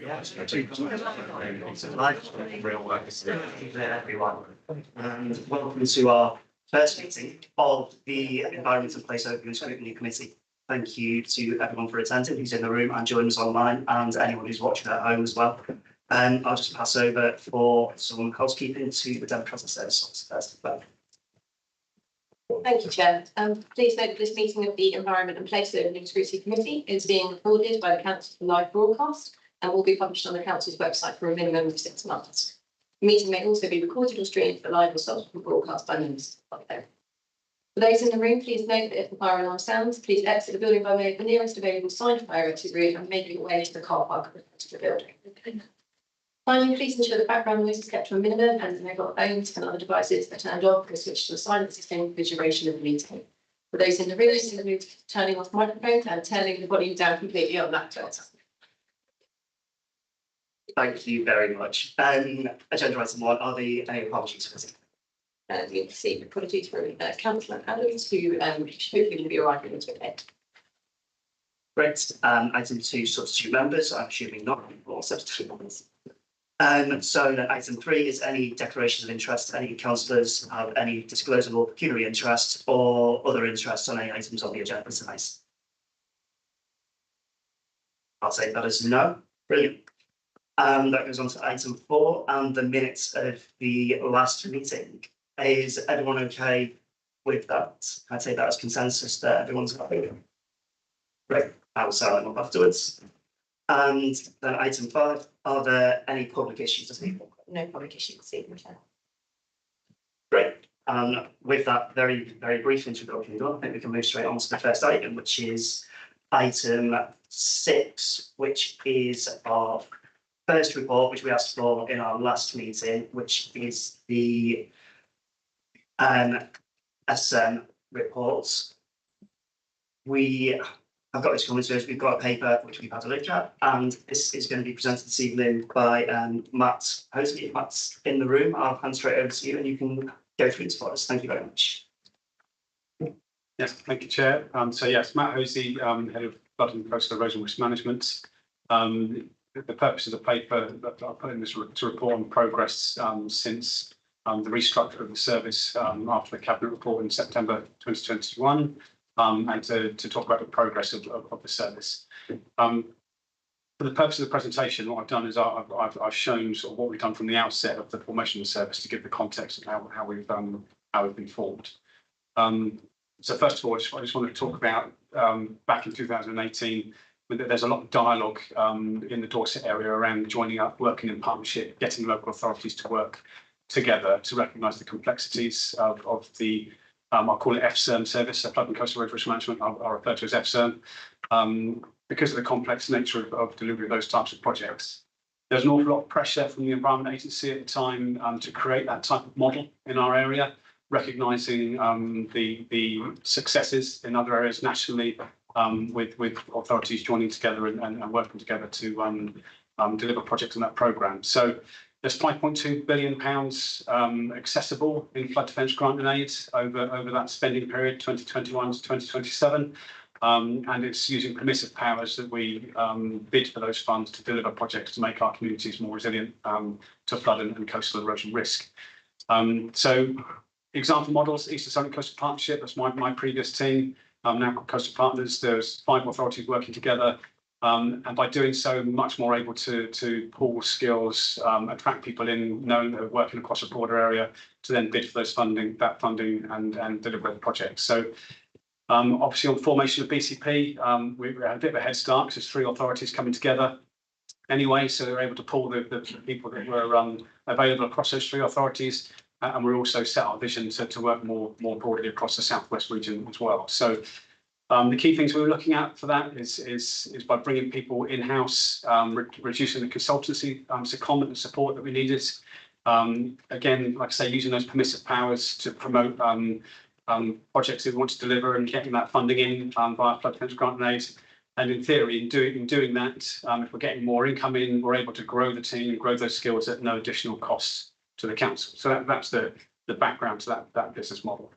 Real work is everyone. And welcome to our first meeting of the Environment and Place Overview and Scrutiny Committee. Thank you to everyone for attending, who's in the room and joining us online, and anyone who's watching at home as well. I'll just pass over for some housekeeping to the Democratic Service Officer. Thank you, Chair. Please note that this meeting of the Environment and Place Overview and Scrutiny Committee is being recorded by the Council for live broadcast and will be published on the Council's website for a minimum of 6 months. The meeting may also be recorded or streamed for live or subsequent broadcast by members of the public. For those in the room, please note that if the fire alarm sounds, please exit the building by way of the nearest available signed fire exit route and make your way to the car park at the front of the building. Finally, please ensure that background noise is kept to a minimum and mobile phones and other devices are turned off or switched to the silent system for the duration of the meeting. For those in the room, please move turning off microphones and turning the volume down completely on laptops. Thank you very much. Agenda item 1, are there any apologies for this? We received apologies from Councillor Adams, who hopefully will be arriving in today. Great. Item 2, substitute members. I'm assuming not all substitute members. So item 3 is any declarations of interest. Any councillors have any disclosable pecuniary interest or other interests on any items on the agenda tonight? I'll take that as no. Brilliant. That goes on to item 4 and the minutes of the last meeting. Is everyone okay with that? I'd say that as consensus that everyone's happy. Great. I will sign them up afterwards. And then item 5, are there any public issues this evening? No public issues this evening, Chair. Great. With that very brief introduction done, I think we can move straight on to the first item, which is item 6, which is our first report, which we asked for in our last meeting, which is the SM reports. I've got this coming to us. We've got a paper which we've had a look at, and this is going to be presented this evening by Matt Hosey. If Matt's in the room, I'll hand straight over to you and you can go through it for us. Thank you very much. Yes, thank you, Chair. So yes, Matt Hosey, Head of Flood and Coastal Erosion Risk Management. The purpose of the paper that I put in this to report on progress since the restructure of the service after the Cabinet report in September 2021. And to talk about the progress of the service. For the purpose of the presentation, what I've done is I've shown sort of what we've done from the outset of the formation of the service to give the context of how we've been formed. So first of all, I just wanted to talk about back in 2018. There's a lot of dialogue in the Dorset area around joining up, working in partnership, getting local authorities to work together to recognise the complexities of the I'll call it FCERM service, Flood and Coastal Erosion Risk Management, I'll refer to as FCERM, because of the complex nature of delivery of those types of projects. There's an awful lot of pressure from the Environment Agency at the time to create that type of model in our area, recognising the successes in other areas nationally with authorities joining together and working together to deliver projects in that programme. So there's £5.2 billion accessible in flood defence grant and aid over that spending period, 2021 to 2027. And it's using permissive powers that we bid for those funds to deliver projects to make our communities more resilient to flood and coastal erosion risk. So example models, Eastern Southern Coastal Partnership, that's my previous team, now called Coastal Partners. There's 5 authorities working together. And by doing so, much more able to pool skills, attract people in, knowing that they're working across a broader area, to then bid for those funding and deliver the projects. So obviously on formation of BCP, we had a bit of a head start because there's 3 authorities coming together anyway, so they're able to pool the people that were available across those 3 authorities, and we're also set our vision to work more broadly across the southwest region as well. So the key things we were looking at for that is by bringing people in-house, reducing the consultancy secondment and support that we needed. Again, like I say, using those permissive powers to promote projects that we want to deliver and getting that funding in via flood defence grant and aid. And in theory, in doing that, if we're getting more income in, we're able to grow the team and grow those skills at no additional costs to the council. So that's the background to that business model.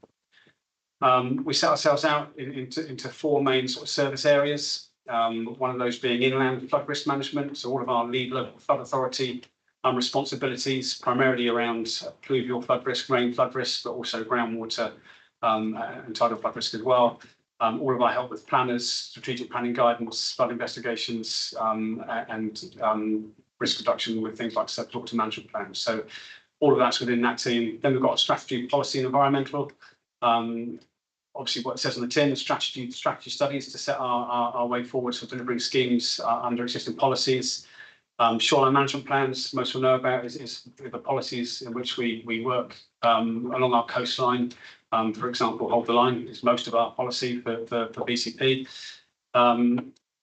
We set ourselves out into 4 main sort of service areas. One of those being inland flood risk management. So all of our lead local flood authority responsibilities, primarily around pluvial flood risk, rain flood risk, but also groundwater and tidal flood risk as well. All of our help with planners, strategic planning guidance, flood investigations, and risk reduction with things like surface water management plans. So all of that's within that team. Then we've got strategy, policy, and environmental. Obviously, what it says on the tin, strategy studies to set our way forward for delivering schemes under existing policies. Shoreline management plans, most will know about, is the policies in which we work along our coastline. For example, Hold the Line is most of our policy for BCP.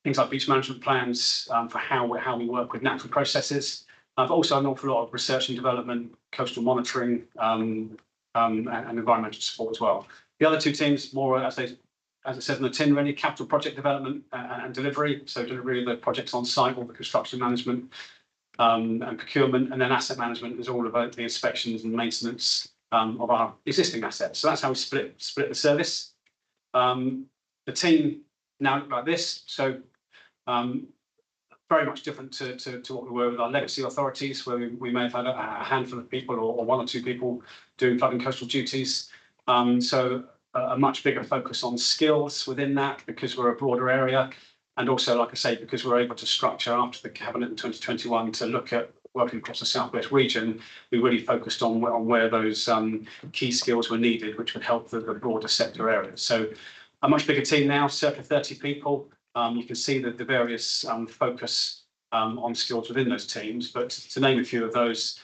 Things like beach management plans for how we work with natural processes. But also an awful lot of research and development, coastal monitoring, and environmental support as well. The other two teams, more as it says in the tin, really capital project development and delivery. So delivery of the projects on site, all the construction management and procurement, and then asset management is all about the inspections and maintenance of our existing assets. So that's how we split the service. The team now look like this. So very much different to what we were with our legacy authorities, where we may have had a handful of people or one or two people doing flood and coastal duties. So a much bigger focus on skills within that, because we're a broader area. And also, like I say, because we're able to structure after the cabinet in 2021 to look at working across the Southwest region, we really focused on where those key skills were needed, which would help the broader sector areas. So a much bigger team now, circa 30 people. You can see that the various focus on skills within those teams, but to name a few of those,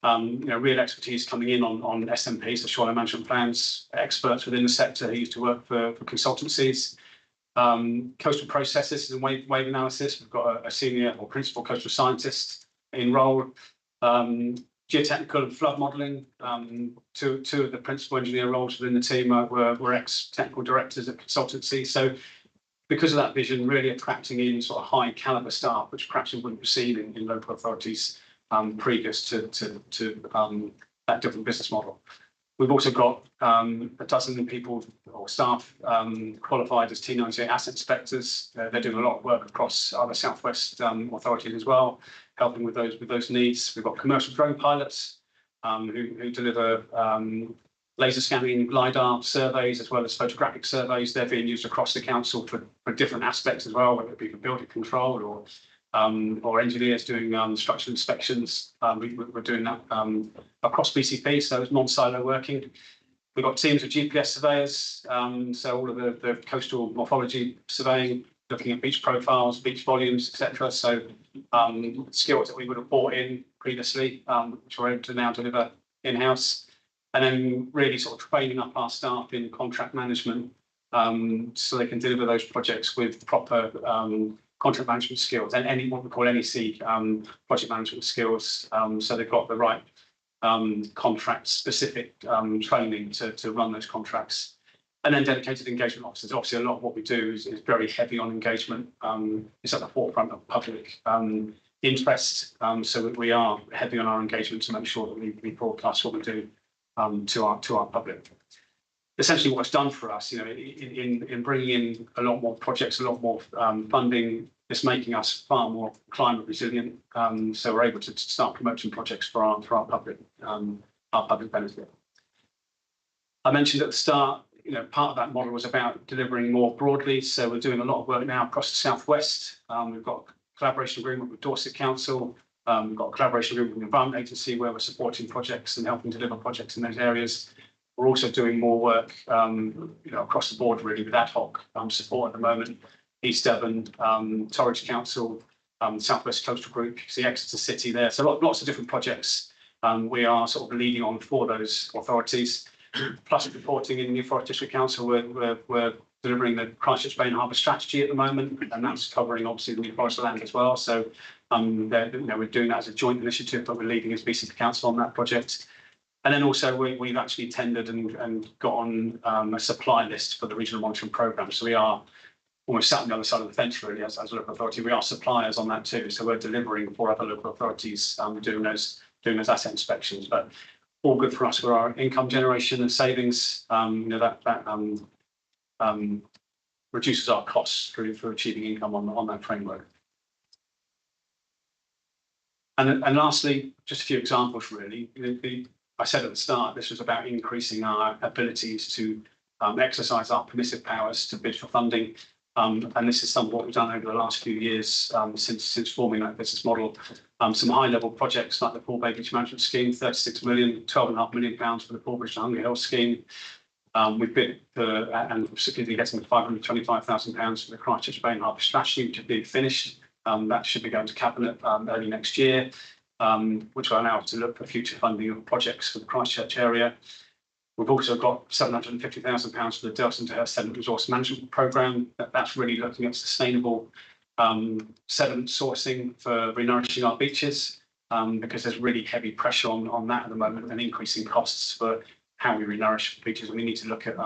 real expertise coming in on SMPs, the shoreline management plans, experts within the sector who used to work for consultancies, coastal processes and wave analysis. We've got a senior or principal coastal scientist in role, geotechnical and flood modelling. Two of the principal engineer roles within the team were ex-technical directors at consultancy. So because of that vision, really attracting in sort of high caliber staff, which perhaps we wouldn't have seen in local authorities previous to that different business model. We've also got a dozen people or staff qualified as T98 asset inspectors. They're doing a lot of work across other Southwest authorities as well, helping with those needs. We've got commercial drone pilots who deliver laser scanning, LiDAR surveys, as well as photographic surveys. They're being used across the council for different aspects as well, whether it be for building control or engineers doing structural inspections. We're doing that across BCP, so it's non-silo working. We've got teams of GPS surveyors, so all of the coastal morphology surveying, looking at beach profiles, beach volumes, etc. So skills that we would have bought in previously, which we're able to now deliver in-house. And then really sort of training up our staff in contract management so they can deliver those projects with proper contract management skills and what we call NEC project management skills. So they've got the right contract specific training to run those contracts. And then dedicated engagement officers. Obviously, a lot of what we do is very heavy on engagement. It's at the forefront of public interest. So we are heavy on our engagement to make sure that we broadcast what we do to our public. Essentially, what's done for us, in bringing in a lot more projects, a lot more funding, it's making us far more climate resilient. So we're able to start promoting projects for our public benefit. I mentioned at the start, part of that model was about delivering more broadly. So we're doing a lot of work now across the Southwest. We've got a collaboration agreement with Dorset Council. We've got a collaboration agreement with the Environment Agency where we're supporting projects and helping deliver projects in those areas. We're also doing more work, across the board really with ad hoc support at the moment. East Devon, Torridge Council, Southwest Coastal Group, the Exeter City there. So lots of different projects we are sort of leading on for those authorities. Plus reporting in New Forest District Council, we're delivering the Christchurch Bay and Harbour strategy at the moment, and that's covering obviously the New Forest land as well. So we're doing that as a joint initiative, but we're leading as BCP Council on that project. And then also we've actually tendered and got on a supply list for the regional monitoring programme. So we are almost sat on the other side of the fence really as a local authority. We are suppliers on that too. So we're delivering for other local authorities doing those asset inspections. But all good for us for our income generation and savings. reduces our costs for achieving income on that framework. And lastly, just a few examples really. I said at the start, this was about increasing our abilities to exercise our permissive powers to bid for funding. And this is some of what we've done over the last few years since forming that business model. Some high-level projects like the Poor Baby Management Scheme, 36 million, £12.5 million for the Poor Bridge and Hungry Health Scheme. We've bid for, and particularly getting £525,000 for the Christchurch Bay and Harbour Strategy, which is being finished. That should be going to Cabinet early next year, which will allow us to look for future funding of projects for the Christchurch area. We've also got £750,000 for the Delson to Hurst Sediment Resource Management Programme. That's really looking at sustainable sediment sourcing for renourishing our beaches, because there's really heavy pressure on that at the moment and increasing costs for how we renourish beaches. And we need to look at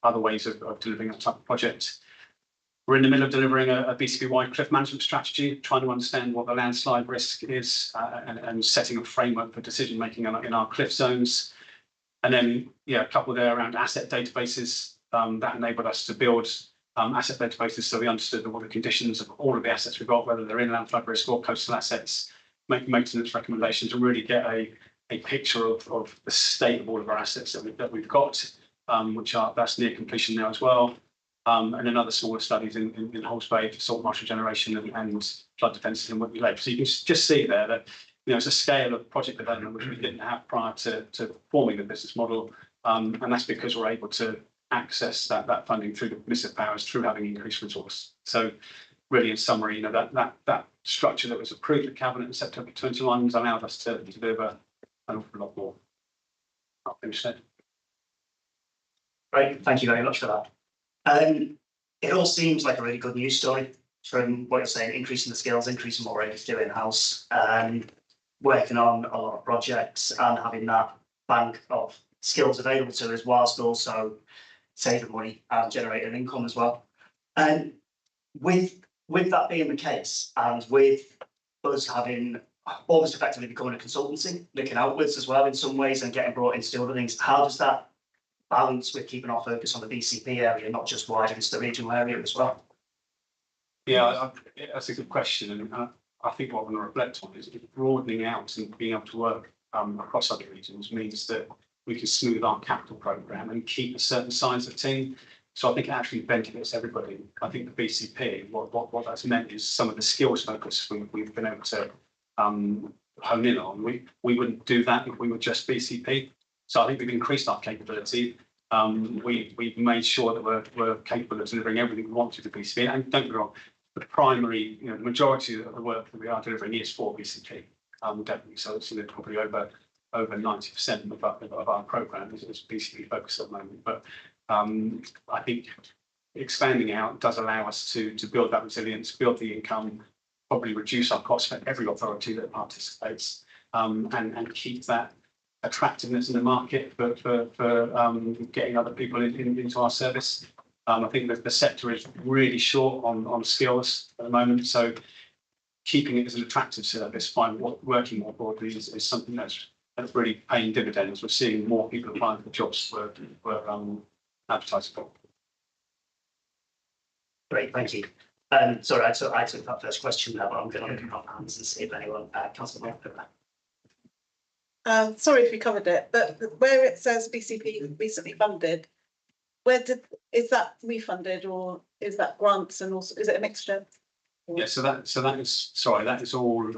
other ways of delivering that type of project. We're in the middle of delivering a BCP-wide cliff management strategy, trying to understand what the landslide risk is and setting a framework for decision making in our cliff zones. And then, yeah, a couple there around asset databases that enabled us to build asset databases, so we understood what the conditions of all of the assets we've got, whether they're inland flood risk or coastal assets, make maintenance recommendations and really get a picture of the state of all of our assets that we've got, that's near completion now as well. And then other smaller studies in Holmes Bay for salt marsh regeneration and flood defences in Whitby Lake. So you can just see there that it's a scale of project development which we didn't have prior to forming the business model, and that's because we're able to access that funding through the permissive powers through having increased resource. So really, in summary, that structure that was approved at Cabinet in September 21 has allowed us to deliver an awful lot more. I'll finish there. Great, thank you very much for that. It all seems like a really good news story from what you're saying, increasing the skills, increasing what we're able to do in-house, working on a lot of projects and having that bank of skills available to us whilst also saving money and generating income as well. And with that being the case, and with us having almost effectively becoming a consultancy, looking outwards as well in some ways and getting brought into other things, how does that balance with keeping our focus on the BCP area, not just wider into the regional area as well? Yeah, that's a good question, and I think what I want to reflect on is broadening out and being able to work across other regions means that we can smooth our capital programme and keep a certain size of team. So I think it actually benefits everybody. I think the BCP, what that's meant is some of the skills focus we've been able to hone in on. We wouldn't do that if we were just BCP. So I think we've increased our capability. We've made sure that we're capable of delivering everything we want to the BCP. And don't get me wrong, the primary, the majority of the work that we are delivering is for BCP. Definitely. So it's probably over 90% of our programme is BCP focused at the moment. But I think expanding out does allow us to build that resilience, build the income, probably reduce our costs for every authority that participates, and keep that attractiveness in the market for getting other people into our service. I think that the sector is really short on skills at the moment, so keeping it as an attractive service by working more broadly is something that's really paying dividends. We're seeing more people applying for jobs we're advertising for. Great, thank you. Sorry, I took that first question there, but I'm going to open up hands and see if anyone Councillor Moore. Sorry if you covered it, but where it says BCP recently funded, is that refunded or is that grants, and also is it a mixture? Yeah, so that is all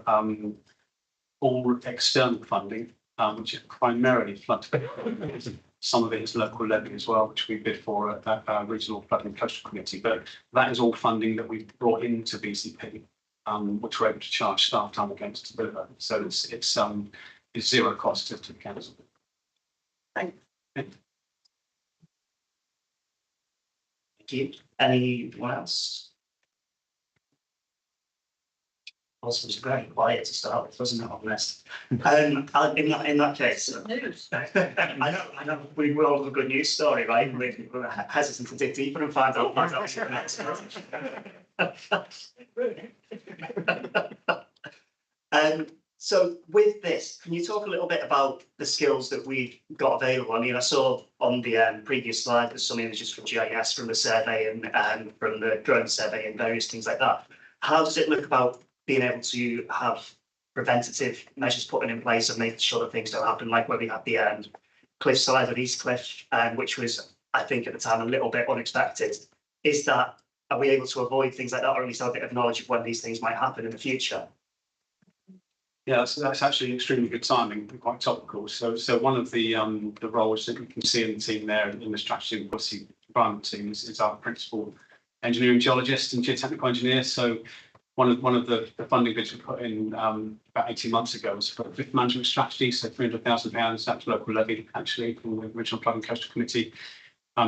external funding, which is primarily flood. Some of it is local levy as well, which we bid for at that regional flood and coastal committee. But that is all funding that we've brought into BCP, which we're able to charge staff time against to deliver. So it's zero cost to the council. Thanks. Thank you. Anyone else? Also, was very quiet to start with, wasn't it, honest? In that case, News. I know we will all have a good news story, right? We're hesitant to dig deeper and find out what's actually next. So with this, can you talk a little bit about the skills that we've got available? I mean, I saw on the previous slide there's some images from GIS, from the survey and from the drone survey and various things like that. How does it look about being able to have preventative measures put in place and making sure that things don't happen, like where we had the cliff side of East Cliff, which was, I think at the time, a little bit unexpected. Are we able to avoid things like that, or at least have a bit of knowledge of when these things might happen in the future? Yeah, that's actually extremely good timing, quite topical. So one of the roles that you can see in the team there in the strategy and policy environment team is our principal engineering geologist and geotechnical engineer. So one of the funding bids we put in about 18 months ago was for a cliff management strategy. So £300,000, that's local levy actually from the original Flood and Coastal Committee.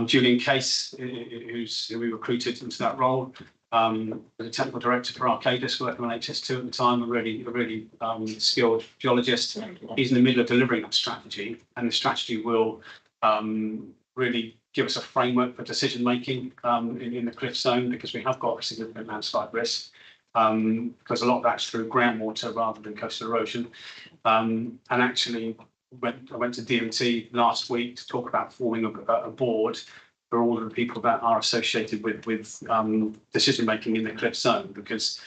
Julian Case, who we recruited into that role, the technical director for Arcadis, working on HS2 at the time, a really skilled geologist. He's in the middle of delivering that strategy, and the strategy will really give us a framework for decision making in the cliff zone, because we have got a significant landslide risk, because a lot of that's through groundwater rather than coastal erosion. And actually, I went to DMT last week to talk about forming a board for all of the people that are associated with decision making in the cliff zone, because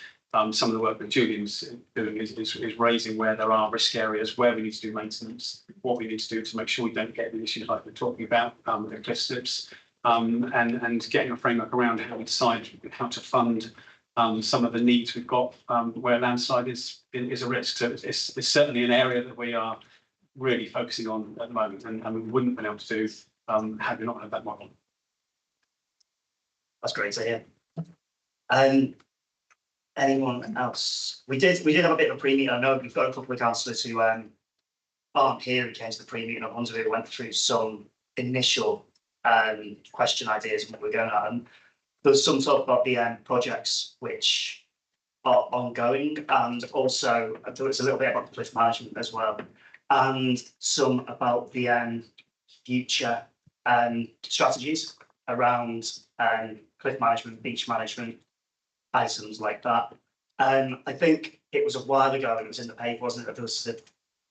some of the work that Julian's doing is raising where there are risk areas, where we need to do maintenance, what we need to do to make sure we don't get the issues like we're talking about, the cliff slips, and getting a framework around how we decide how to fund some of the needs we've got where landslide is a risk. So it's certainly an area that we are really focusing on at the moment, and we wouldn't have been able to do had we not had that model. That's great to hear. Anyone else? We did have a bit of a pre-meeting. I know we've got a couple of councillors who aren't here who came to the pre-meeting. I wonder if we went through some initial question ideas and what we're going at. And there's some talk about the projects which are ongoing, and also there was a little bit about the cliff management as well, and some about the future strategies around cliff management, beach management, items like that. I think it was a while ago, and it was in the paper, wasn't it?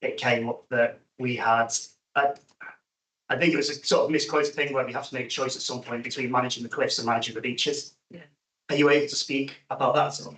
It came up that we had, I think it was a sort of misquoted thing where we have to make a choice at some point between managing the cliffs and managing the beaches. Yeah. Are you able to speak about that at all?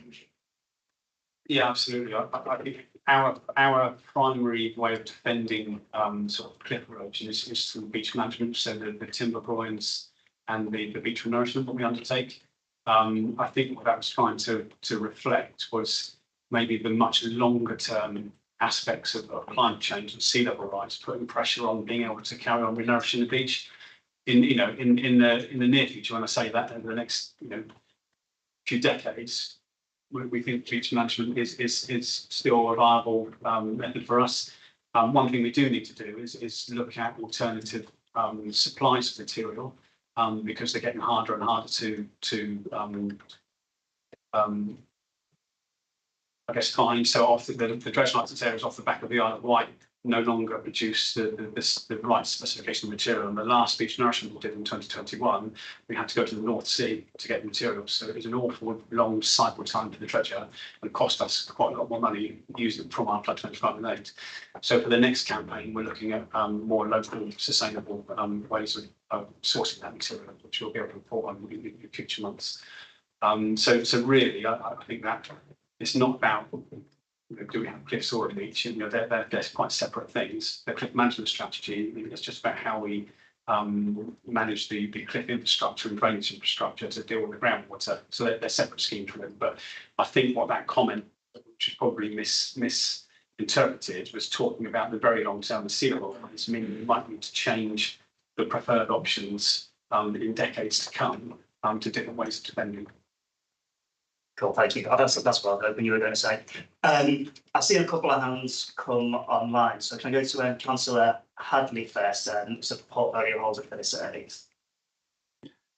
Yeah, absolutely. I think our primary way of defending sort of cliff erosion is through beach management, so the timber groins and the beach renourishment that we undertake. I think what that was trying to reflect was maybe the much longer term aspects of climate change and sea level rise, putting pressure on being able to carry on renourishing the beach in the near future. When I say that, in the next few decades, we think beach management is still a viable method for us. One thing we do need to do is look at alternative supplies of material, because they're getting harder and harder to I guess find. So off the dredge license areas off the back of the Isle of Wight no longer produce the right specification of material. And the last beach nourishment we did in 2021, we had to go to the North Sea to get materials. So it was an awful long cycle time for the dredger and cost us quite a lot more money using from our Flood 25 and 8. So for the next campaign, we're looking at more local, sustainable ways of sourcing that material, which we'll be able to report on in future months. So really, I think that it's not about do we have cliffs or a beach? They're quite separate things. The cliff management strategy is just about how we manage the cliff infrastructure and drainage infrastructure to deal with the groundwater. So they're separate schemes really. But I think what that comment, which is probably misinterpreted, was talking about the very long term sea level rise, meaning we might need to change the preferred options in decades to come to different ways of defending. Cool, thank you. That's what I was hoping you were going to say. I've seen a couple of hands come online, so can I go to Councillor Hadley first, as a portfolio holder for this earnings?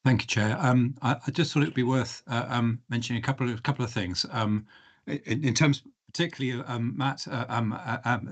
Thank you, Chair. I just thought it would be worth mentioning a couple of things. In terms, particularly, Matt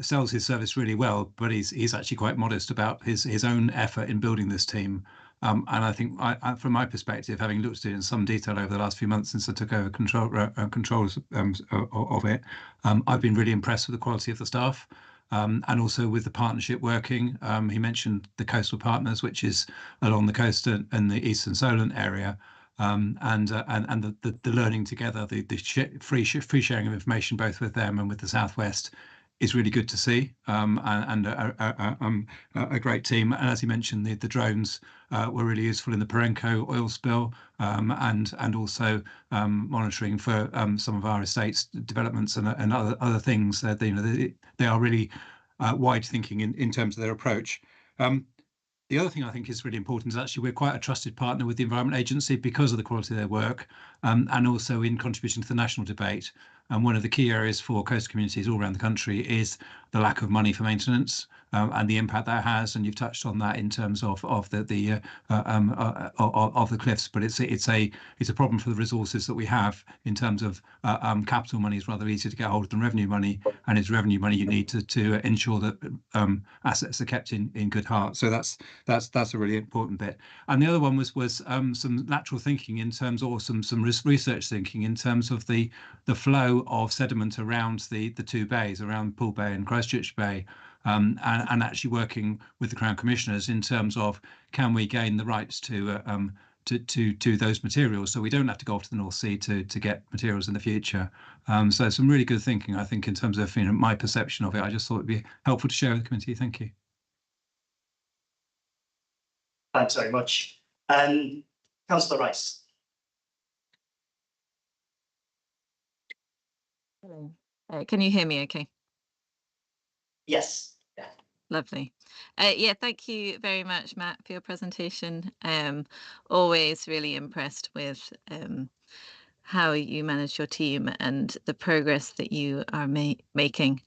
sells his service really well, but he's actually quite modest about his own effort in building this team. And I think, from my perspective, having looked at it in some detail over the last few months since I took over controls of it, I've been really impressed with the quality of the staff. And also with the partnership working. He mentioned the coastal partners, which is along the coast and the Eastern Solent area, and the learning together, the free sharing of information both with them and with the Southwest is really good to see, and a great team. And as he mentioned, the drones were really useful in the Perenco oil spill, and also monitoring for some of our estates developments and other things. They are really wide thinking in terms of their approach. The other thing I think is really important is actually we're quite a trusted partner with the Environment Agency because of the quality of their work, and also in contributing to the national debate. And one of the key areas for coastal communities all around the country is the lack of money for maintenance, and the impact that has. And you've touched on that in terms of the cliffs, but it's a problem for the resources that we have in terms of capital money is rather easy to get hold of than revenue money, and it's revenue money you need to ensure that assets are kept in good heart. So that's a really important bit. And the other one was some lateral thinking in terms, or some research thinking in terms of the flow of sediment around the two bays, around Poole Bay and Christchurch Bay, and actually working with the Crown Commissioners in terms of can we gain the rights to those materials, so we don't have to go off to the North Sea to get materials in the future. So some really good thinking, I think, in terms of my perception of it. I just thought it'd be helpful to share with the committee. Thank you. Thanks very much. Councillor Rice. Hello. Can you hear me okay? Yes. Lovely. Yeah, thank you very much, Matt, for your presentation. Always really impressed with how you manage your team and the progress that you are making.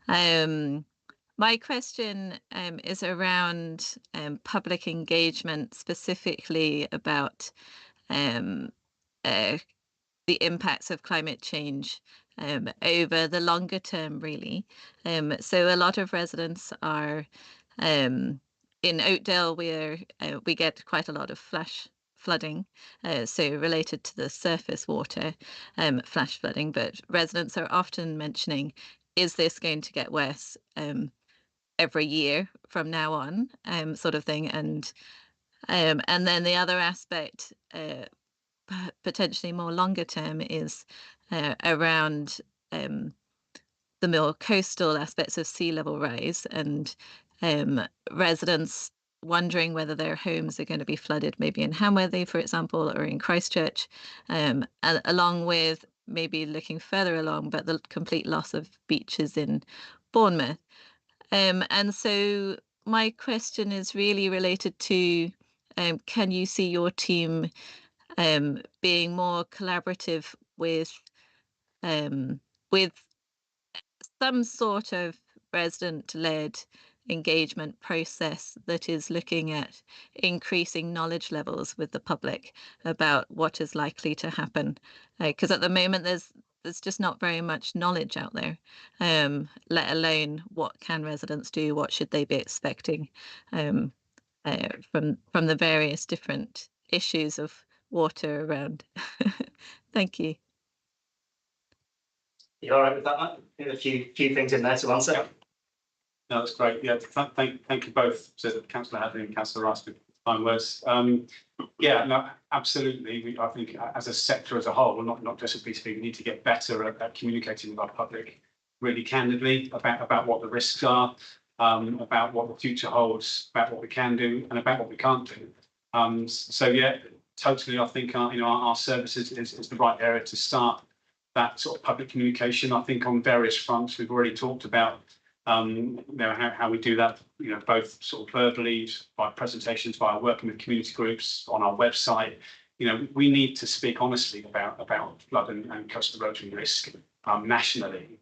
My question is around public engagement, specifically about the impacts of climate change over the longer term, really. So a lot of residents are in Oakdale. We get quite a lot of flash flooding, so related to the surface water, flash flooding. But residents are often mentioning, is this going to get worse every year from now on, sort of thing. And then the other aspect, potentially more longer term, is around the more coastal aspects of sea level rise, and residents wondering whether their homes are going to be flooded, maybe in Hamworthy, for example, or in Christchurch, along with maybe looking further along, but the complete loss of beaches in Bournemouth. And so my question is really related to, can you see your team being more collaborative with some sort of resident-led engagement process that is looking at increasing knowledge levels with the public about what is likely to happen? Because at the moment there's just not very much knowledge out there, let alone what can residents do, what should they be expecting from the various different issues of water around. Thank you. You all right with that, Matt? A few things in there to answer. Yeah. No, that's great. Yeah, thank you both, so Councillor Hadley and Councillor Rice, for kind words. Yeah, no, absolutely. I think as a sector as a whole, not just as BCP, we need to get better at communicating with our public really candidly about what the risks are, about what the future holds, about what we can do, and about what we can't do. So yeah, totally. I think our services is the right area to start that sort of public communication. I think on various fronts we've already talked about how we do that, both sort of verbally, by presentations, by working with community groups on our website. We need to speak honestly about flood and coastal erosion risk nationally,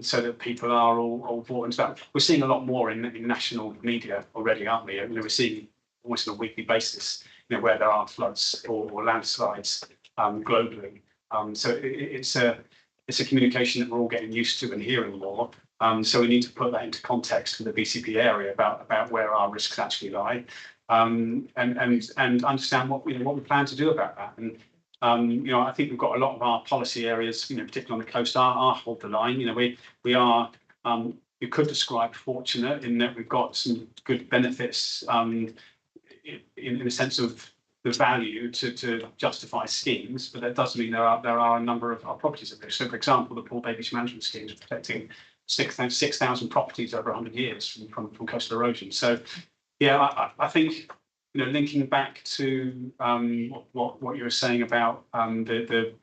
so that people are all brought into that. We're seeing a lot more in national media already, aren't we? We're seeing almost on a weekly basis, where there are floods or landslides globally. So it's a communication that we're all getting used to and hearing more. So we need to put that into context for the BCP area about where our risks actually lie. and understand what what we plan to do about that. And I think we've got a lot of our policy areas, particularly on the coast, are hold the line. We are you could describe fortunate in that we've got some good benefits in the sense of the value to justify schemes, but that does mean there are a number of our properties at risk. So, for example, the poor babies management scheme is protecting 6,000 properties over 100 years from coastal erosion. So, yeah, I think linking back to what you were saying about the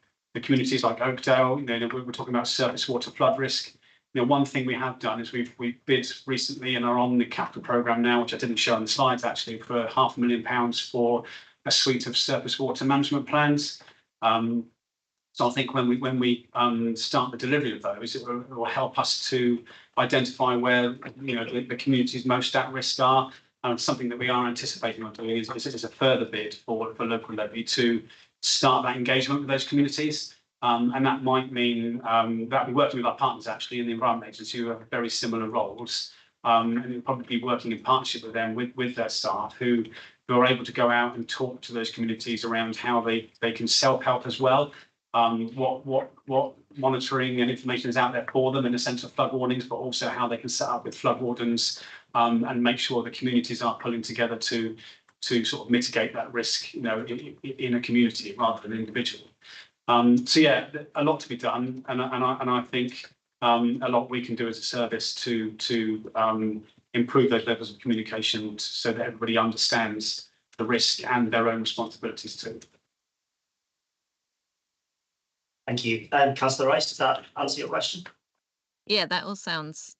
communities like Oakdale, we're talking about surface water flood risk. One thing we have done is we've bid recently and are on the capital programme now, which I didn't show on the slides actually, for £500,000 for a suite of surface water management plans. So I think when we start the delivery of those, it will help us to identify where the communities most at risk are. And something that we are anticipating on doing is a further bid for local levy to start that engagement with those communities. And that might mean that we're working with our partners actually in the Environment Agency who have very similar roles, and we'll probably be working in partnership with them with their staff who are able to go out and talk to those communities around how they can self-help as well. What monitoring and information is out there for them in the sense of flood warnings, but also how they can set up with flood wardens and make sure the communities are pulling together to sort of mitigate that risk, in a community rather than individual. So yeah, a lot to be done, and I think a lot we can do as a service to improve those levels of communication so that everybody understands the risk and their own responsibilities too. Thank you. Councillor Rice, does that answer your question? Yeah, that all sounds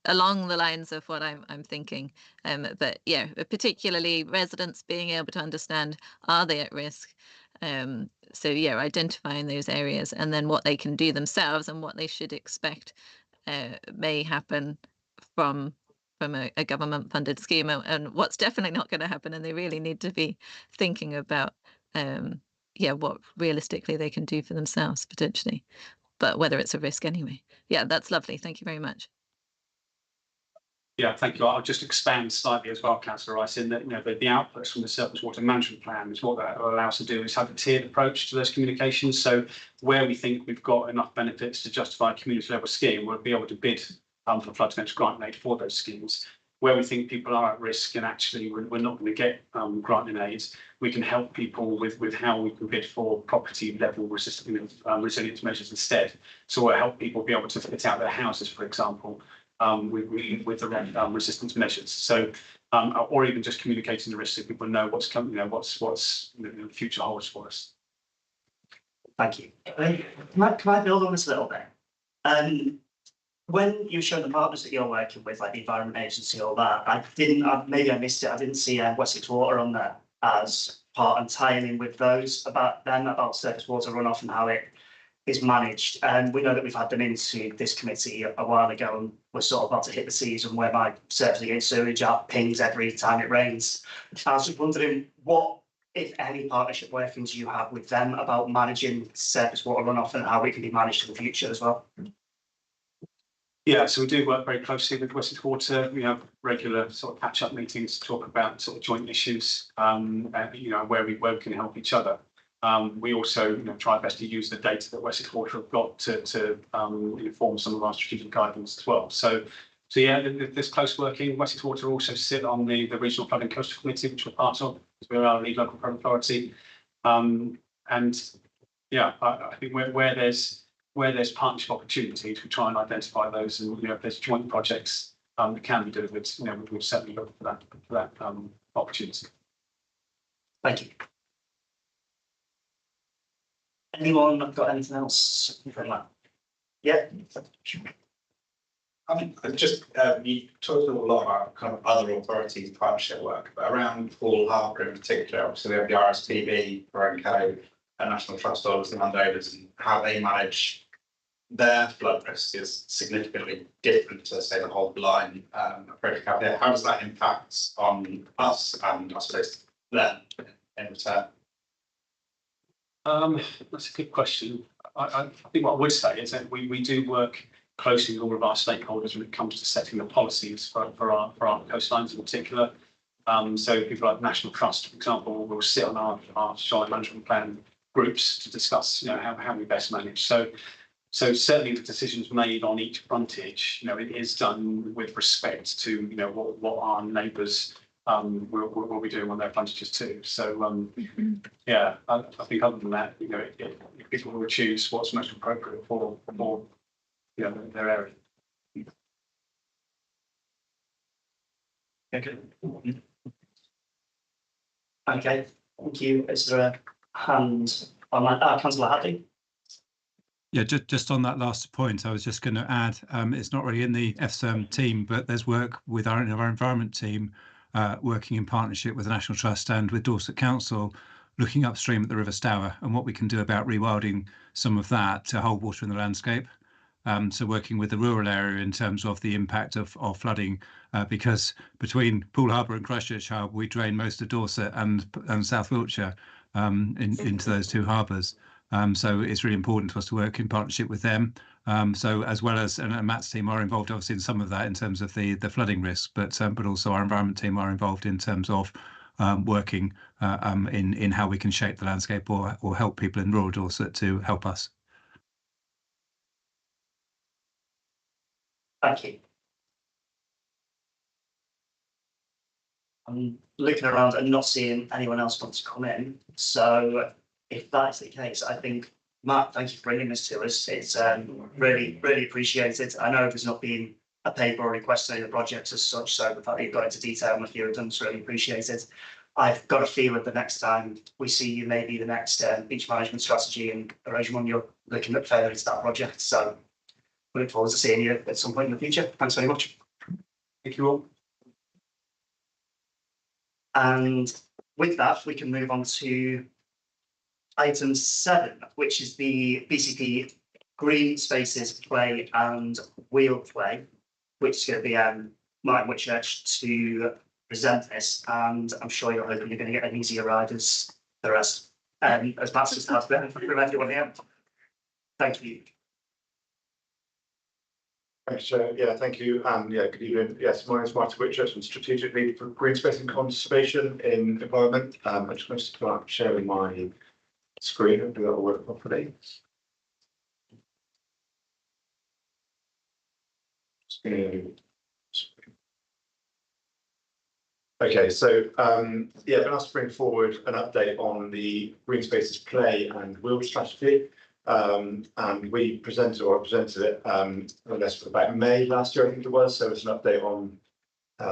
along the lines of what I'm thinking. But yeah, particularly residents being able to understand, are they at risk? So yeah, identifying those areas and then what they can do themselves and what they should expect may happen from a government funded scheme, and what's definitely not going to happen, and they really need to be thinking about what realistically they can do for themselves potentially, but whether it's a risk anyway. Yeah, that's lovely. Thank you very much. Yeah, thank you. I'll just expand slightly as well, Councillor Rice, in that the outputs from the surface water management plan is what that will allow us to do is have a tiered approach to those communications. So where we think we've got enough benefits to justify a community level scheme, we'll be able to bid for flood defence grant and aid for those schemes. Where we think people are at risk and actually we're not going to get grant and aid, we can help people with how we can bid for property level resilience measures instead. So we'll help people be able to fit out their houses, for example, with the resistance measures. So, or even just communicating the risks so people know what's coming, what's the future holds for us. Thank you. Can I build on this a little bit? When you show the partners that you're working with, like the Environment Agency, all that, maybe I missed it. I didn't see Wessex Water on there as part and tying in with those about surface water runoff and how it is managed. And we know that we've had them into this committee a while ago, and we're sort of about to hit the season where my Service Against Sewage app pings every time it rains. I was just wondering what, if any, partnership workings you have with them about managing surface water runoff and how it can be managed in the future as well. Yeah, so we do work very closely with Wessex Water. We have regular sort of catch-up meetings to talk about sort of joint issues, where we can help each other. We also try our best to use the data that Wessex Water have got to inform some of our strategic guidance as well. So yeah, there's close working. Wessex Water also sit on the Regional Flood and Coastal Committee, which we're part of, because we're our lead local government authority. And yeah, I think where there's partnership opportunities, we try and identify those, and if there's joint projects that can be delivered, we'll certainly look for that opportunity. Thank you. Anyone got anything else from that? Yeah. Just you talked a lot about kind of other authorities' partnership work, but around Poole Harbour in particular, obviously we have the RSPB, Renco, and National Trust Holders and landowners, and how they manage their flood risk is significantly different to, say, the whole line approach. How does that impact on us and I suppose them in return? That's a good question. I think what I would say is that we do work closely with all of our stakeholders when it comes to setting the policies for our coastlines in particular. So people like National Trust, for example, will sit on our shoreline management plan groups to discuss, how we best manage. So certainly the decisions made on each frontage, it is done with respect to, what our neighbours will be doing on their frontages too. So I think other than that, people will choose what's most appropriate for their area. Okay. Okay, thank you. Is there a hand on that? Councillor Hadley? Yeah, just on that last point, I was just going to add, it's not really in the FSERM team, but there's work with our environment team, working in partnership with the National Trust and with Dorset Council, looking upstream at the River Stour and what we can do about rewilding some of that to hold water in the landscape. So working with the rural area in terms of the impact of flooding, because between Poole Harbour and Christchurch Harbour, we drain most of Dorset and South Wiltshire into those two harbours. So it's really important to us to work in partnership with them. So as well as, and Matt's team are involved obviously in some of that in terms of the flooding risk, but also our environment team are involved in terms of working in how we can shape the landscape or help people in rural Dorset to help us. Thank you. I'm looking around and not seeing anyone else want to come in. So if that's the case, I think, Matt, thank you for bringing this to us. It's really, really appreciated. I know there's not been a paper or request on the projects as such, so the fact that you've got into detail on a few of them is really appreciated. I've got a feeling the next time we see you, maybe the next beach management strategy and erosion one, you're looking at further into that project. So we look forward to seeing you at some point in the future. Thanks very much. Thank you all. And with that, we can move on to item 7, which is the BCP Green Spaces Play and Wheel Play, which is going to be Martin Whitchurch to present this. And I'm sure you're hoping you're going to get an easier ride as the rest, as Matt's just has been from everyone here. Thank you. Thanks, Chair. Yeah, thank you. And good evening. Yes, my name is Martin Whitchurch. I'm strategic lead for green space and conservation in environment. I just want to start sharing my screen and do that work properly. Okay, so I've been asked to bring forward an update on the green spaces play and wheel strategy. And we presented it I guess about May last year, I think it was. So it's an update on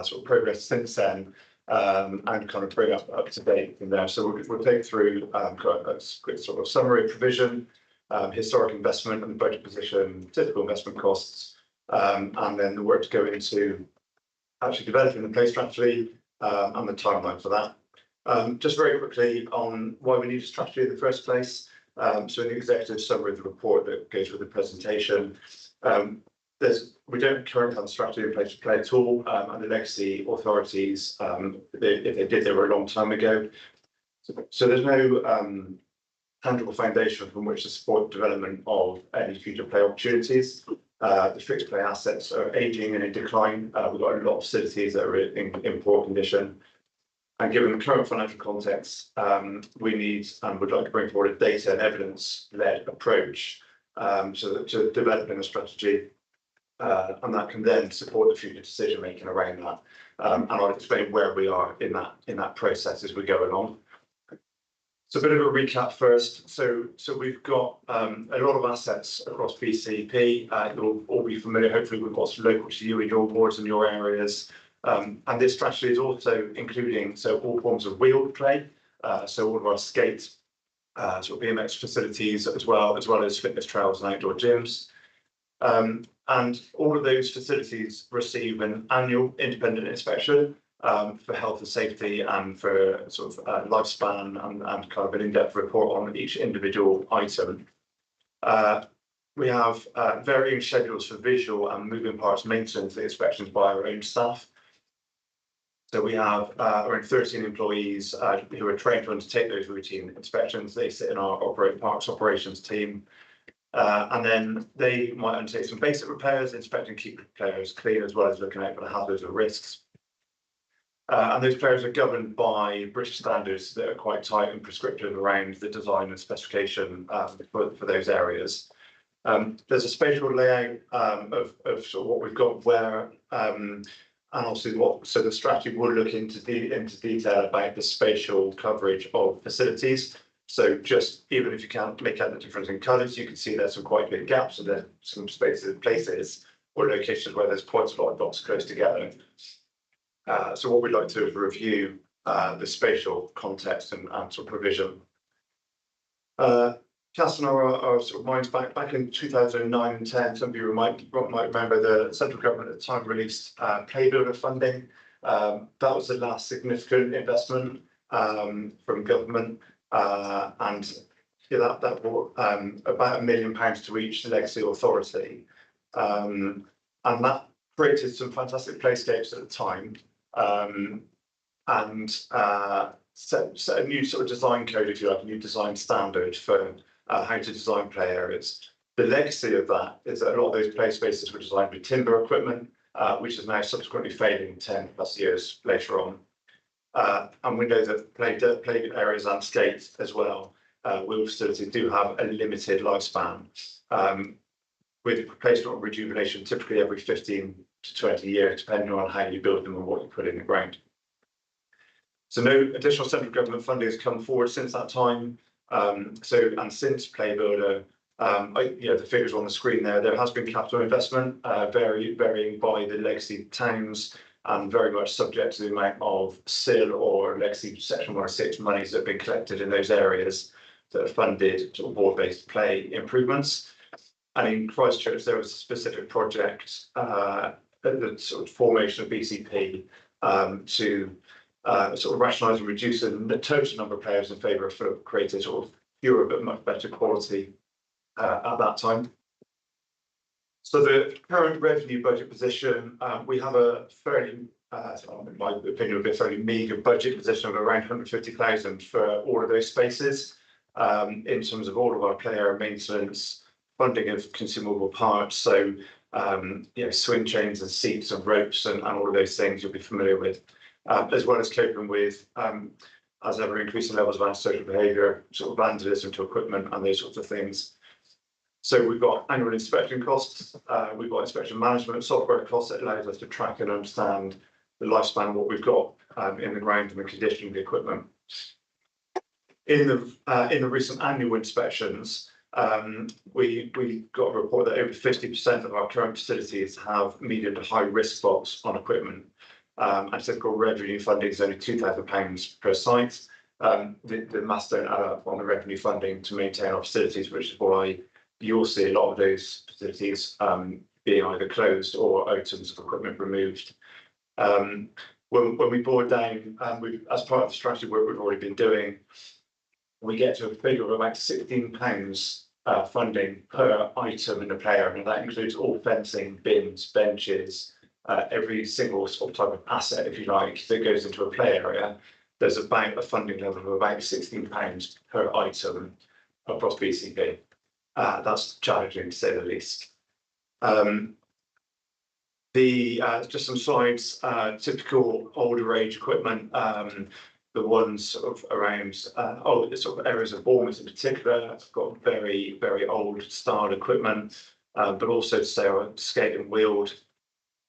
sort of progress since then, and kind of bring up to date from there. So we'll take through a quick sort of summary provision, historic investment and budget position, typical investment costs, and then the work to go into actually developing the play strategy and the timeline for that. Just very quickly on why we need a strategy in the first place. So in the executive summary of the report that goes with the presentation, we don't currently have a strategy in place to play at all, and the legacy authorities, if they did, they were a long time ago. So there's no tangible foundation from which to support development of any future play opportunities. The fixed play assets are ageing and in decline. We've got a lot of facilities that are in poor condition. And given the current financial context, we need and would like to bring forward a data and evidence-led approach to developing a strategy, and that can then support the future decision making around that. And I'll explain where we are in that process as we go along. So a bit of a recap first. So we've got a lot of assets across BCP. You'll all be familiar, hopefully, with what's local to you in your wards and your areas. And this strategy is also including all forms of wheeled play, so all of our skate, sort of BMX facilities, as well as fitness trails and outdoor gyms. And all of those facilities receive an annual independent inspection for health and safety and for sort of lifespan and kind of an in-depth report on each individual item. We have varying schedules for visual and moving parts maintenance inspections by our own staff. So we have around 13 employees who are trained to undertake those routine inspections. They sit in our parks operations team. And then they might undertake some basic repairs, inspect and keep repairs clean, as well as looking out for the hazards and risks. And those players are governed by British standards that are quite tight and prescriptive around the design and specification for those areas. There's a spatial layout of sort of what we've got where, and obviously so the strategy will look into detail about the spatial coverage of facilities. So just even if you can't make out the difference in colours, you can see there's some quite big gaps and there's some places or locations where there's quite a lot of dots close together. So what we'd like to do is review the spatial context and sort of provision. Casting our sort of minds back in 2009 and 10, some of you might remember the central government at the time released Play Builder funding. That was the last significant investment from government, and yeah, that brought about £1 million to each legacy authority, and that created some fantastic playscapes at the time, and set a new sort of design code, if you like, a new design standard for how to design play areas. The legacy of that is that a lot of those play spaces were designed with timber equipment, which is now subsequently failing 10 plus years later on. And we know that play areas and skates as well, wheel facilities do have a limited lifespan, with replacement or rejuvenation typically every 15 to 20 years, depending on how you build them and what you put in the ground. So no additional central government funding has come forward since that time. And since Play Builder, the figures on the screen there has been capital investment, varying by the legacy towns and very much subject to the amount of SIL or legacy Section 106 monies that have been collected in those areas that have funded sort of board-based play improvements. And in Christchurch, there was a specific project at the sort of formation of BCP to sort of rationalise and reduce the total number of players in favour of creating sort of fewer but much better quality at that time. So the current revenue budget position, we have a fairly, in my opinion, a fairly meagre budget position of around 150,000 for all of those spaces, in terms of all of our player maintenance, funding of consumable parts, so swing chains and seats and ropes and all of those things you'll be familiar with. As well as coping with, as ever increasing levels of antisocial behaviour, sort of vandalism to equipment and those sorts of things. So we've got annual inspection costs, we've got inspection management software costs that allows us to track and understand the lifespan of what we've got in the ground and the condition of the equipment. In the recent annual inspections, we got a report that over 50% of our current facilities have medium to high risk box on equipment. And typical revenue funding is only £2,000 per site. The maths don't add up on the revenue funding to maintain our facilities, which is why you'll see a lot of those facilities being either closed or items of equipment removed. When we board down, as part of the strategy work we've already been doing, we get to a figure of about £16 funding per item in the play area, and that includes all fencing, bins, benches, every single sort of type of asset, if you like, that goes into a play area. There's about a funding level of about £16 per item across BCP. That's challenging to say the least. Just some slides, typical older age equipment, the ones sort of around, the sort of areas of Bournemouth in particular, have got very, very old style equipment, but also to say our skate and wheeled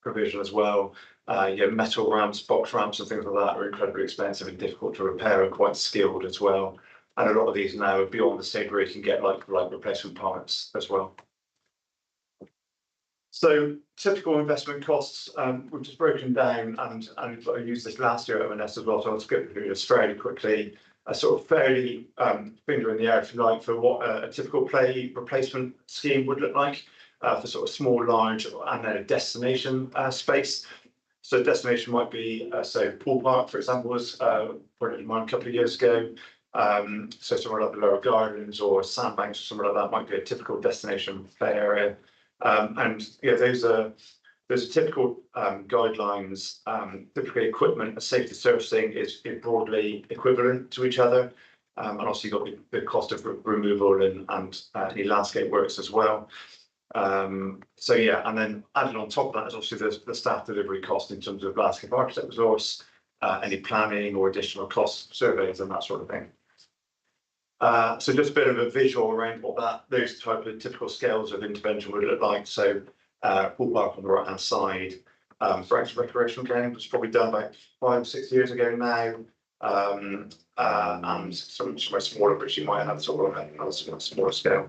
provision as well. Metal ramps, box ramps and things like that are incredibly expensive and difficult to repair and quite skilled as well. And a lot of these now are beyond the stage where you can get like replacement parts as well. So typical investment costs, we've just broken down, and I used this last year at M&S as well, so I'll skip through this fairly quickly. A sort of fairly finger in the air, if you like, for what a typical play replacement scheme would look like for sort of small, large, and then a destination space. So destination might be, so Pool Park, for example, was brought in mind a couple of years ago. So somewhere like the Lower Gardens or Sandbanks or somewhere like that might be a typical destination play area. And those are typical guidelines. Typically, equipment and safety servicing is broadly equivalent to each other, and also you've got the cost of removal and any landscape works as well. And then added on top of that is obviously the staff delivery cost in terms of landscape architect resource, any planning or additional cost surveys and that sort of thing. So just a bit of a visual around what those type of typical scales of intervention would look like. So pool park on the right hand side, for recreational games was probably done about 5 or 6 years ago now. And some smaller, which you might have sort of on a smaller scale.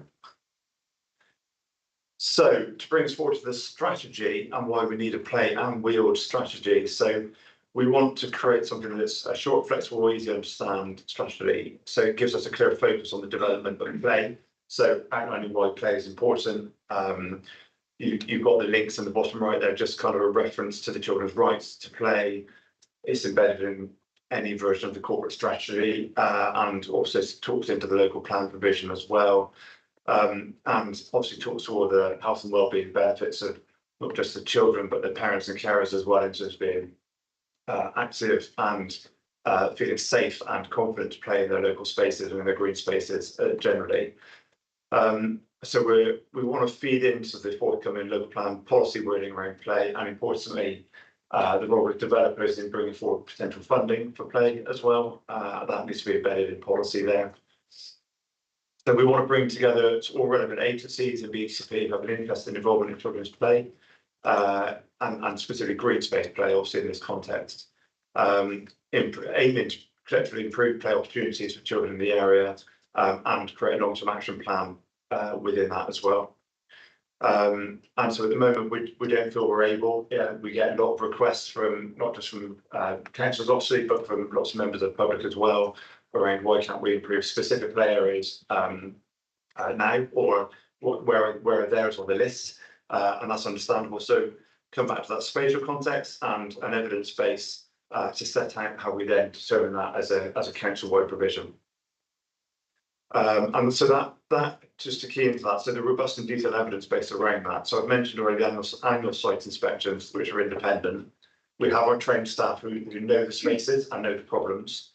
So to bring us forward to the strategy and why we need a play and wheeled strategy. So we want to create something that's a short, flexible, easy to understand strategy. So it gives us a clear focus on the development of play. So outlining why play is important. You've got the links in the bottom right there, just kind of a reference to the children's rights to play. It's embedded in any version of the corporate strategy, and also talks into the local plan provision as well. And obviously talks to all the health and wellbeing benefits of not just the children, but the parents and carers as well, in terms of being active and feeling safe and confident to play in their local spaces and in their green spaces generally. So we want to feed into the forthcoming local plan policy wording around play, and importantly, the role of developers in bringing forward potential funding for play as well. That needs to be embedded in policy there. So we want to bring together all relevant agencies and BCP who have an interest in involvement in children's play, and specifically green space play, obviously in this context, aiming to collectively improve play opportunities for children in the area, and create a long-term action plan within that as well. And so at the moment we don't feel we're able. We get a lot of requests from not just from councillors obviously, but from lots of members of the public as well, around why can't we improve specific play areas now, or where are theirs on the list, and that's understandable. So come back to that spatial context and an evidence base to set out how we then determine that as a council-wide provision. And so that just to key into that, so the robust and detailed evidence base around that. So I've mentioned already annual site inspections, which are independent. We have our trained staff who know the spaces and know the problems.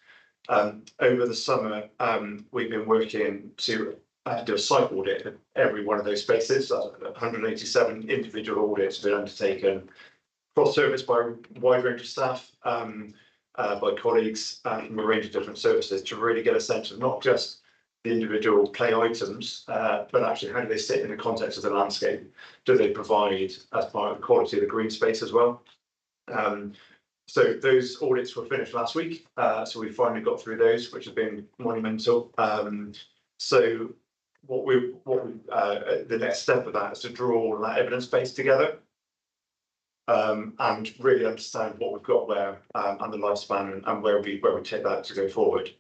Over the summer, we've been working to do a site audit of every one of those spaces. 187 individual audits have been undertaken cross-service by a wide range of staff, by colleagues from a range of different services, to really get a sense of not just the individual play items, but actually how do they sit in the context of the landscape? Do they provide as part of the quality of the green space as well? So those audits were finished last week, so we finally got through those, which have been monumental. So the next step of that is to draw all that evidence base together, and really understand what we've got where, and the lifespan, and where we take that to go forward.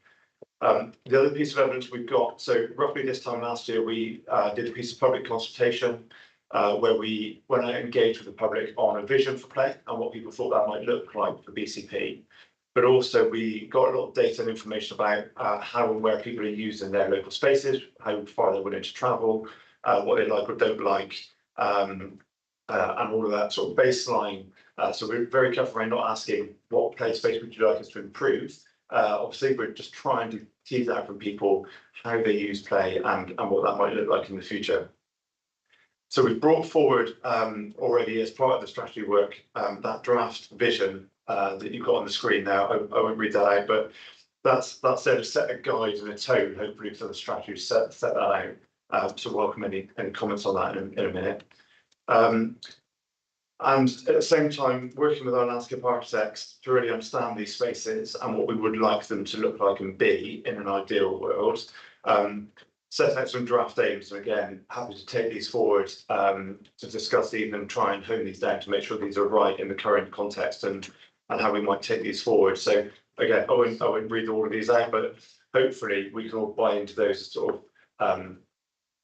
The other piece of evidence we've got, so roughly this time last year, we did a piece of public consultation where we went out and engaged with the public on a vision for play and what people thought that might look like for BCP. But also we got a lot of data and information about how and where people are using their local spaces, how far they're willing to travel, what they like or don't like, and all of that sort of baseline. So we're very careful around not asking what play space would you like us to improve. Obviously, we're just trying to tease out from people how they use play and what that might look like in the future. So we've brought forward already as part of the strategy work that draft vision that you've got on the screen now. I won't read that out, but that's there to set a guide and a tone, hopefully, for the strategy, set that out. So welcome any comments on that in a minute. And at the same time, working with our landscape architects to really understand these spaces and what we would like them to look like and be in an ideal world. Set out some draft aims, and again, happy to take these forward to discuss these and try and hone these down to make sure these are right in the current context and how we might take these forward. So again, I won't read all of these out, but hopefully we can all buy into those as sort of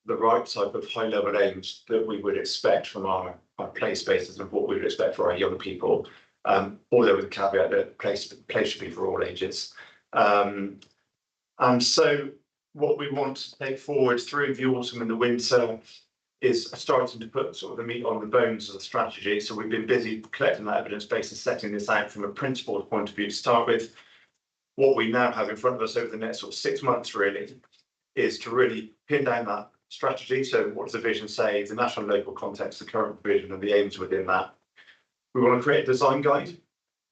the right type of high level aims that we would expect from our play spaces and what we would expect for our young people, although with the caveat that play should be for all ages. And so what we want to take forward through the autumn and the winter is starting to put sort of the meat on the bones of the strategy. So we've been busy collecting that evidence base and setting this out from a principled point of view to start with. What we now have in front of us over the next sort of 6 months really is to really pin down that strategy. So what does the vision say, the national and local context, the current provision and the aims within that. We want to create a design guide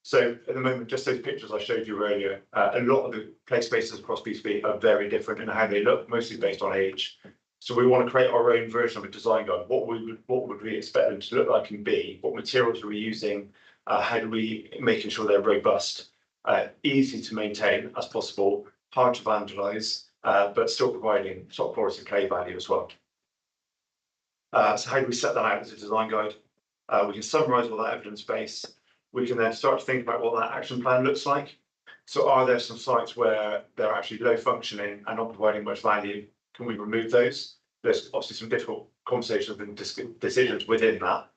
So at the moment, just those pictures I showed you earlier, a lot of the play spaces across BCP are very different in how they look, mostly based on age. So we want to create our own version of a design guide. What would we expect them to look like and be? What materials are we using? How do we making sure they're robust, easy to maintain as possible, hard to vandalise, but still providing top quality play value as well. So how do we set that out as a design guide? We can summarise all that evidence base. We can then start to think about what that action plan looks like. So are there some sites where they're actually low functioning and not providing much value? Can we remove those? There's obviously some difficult conversations and decisions within that.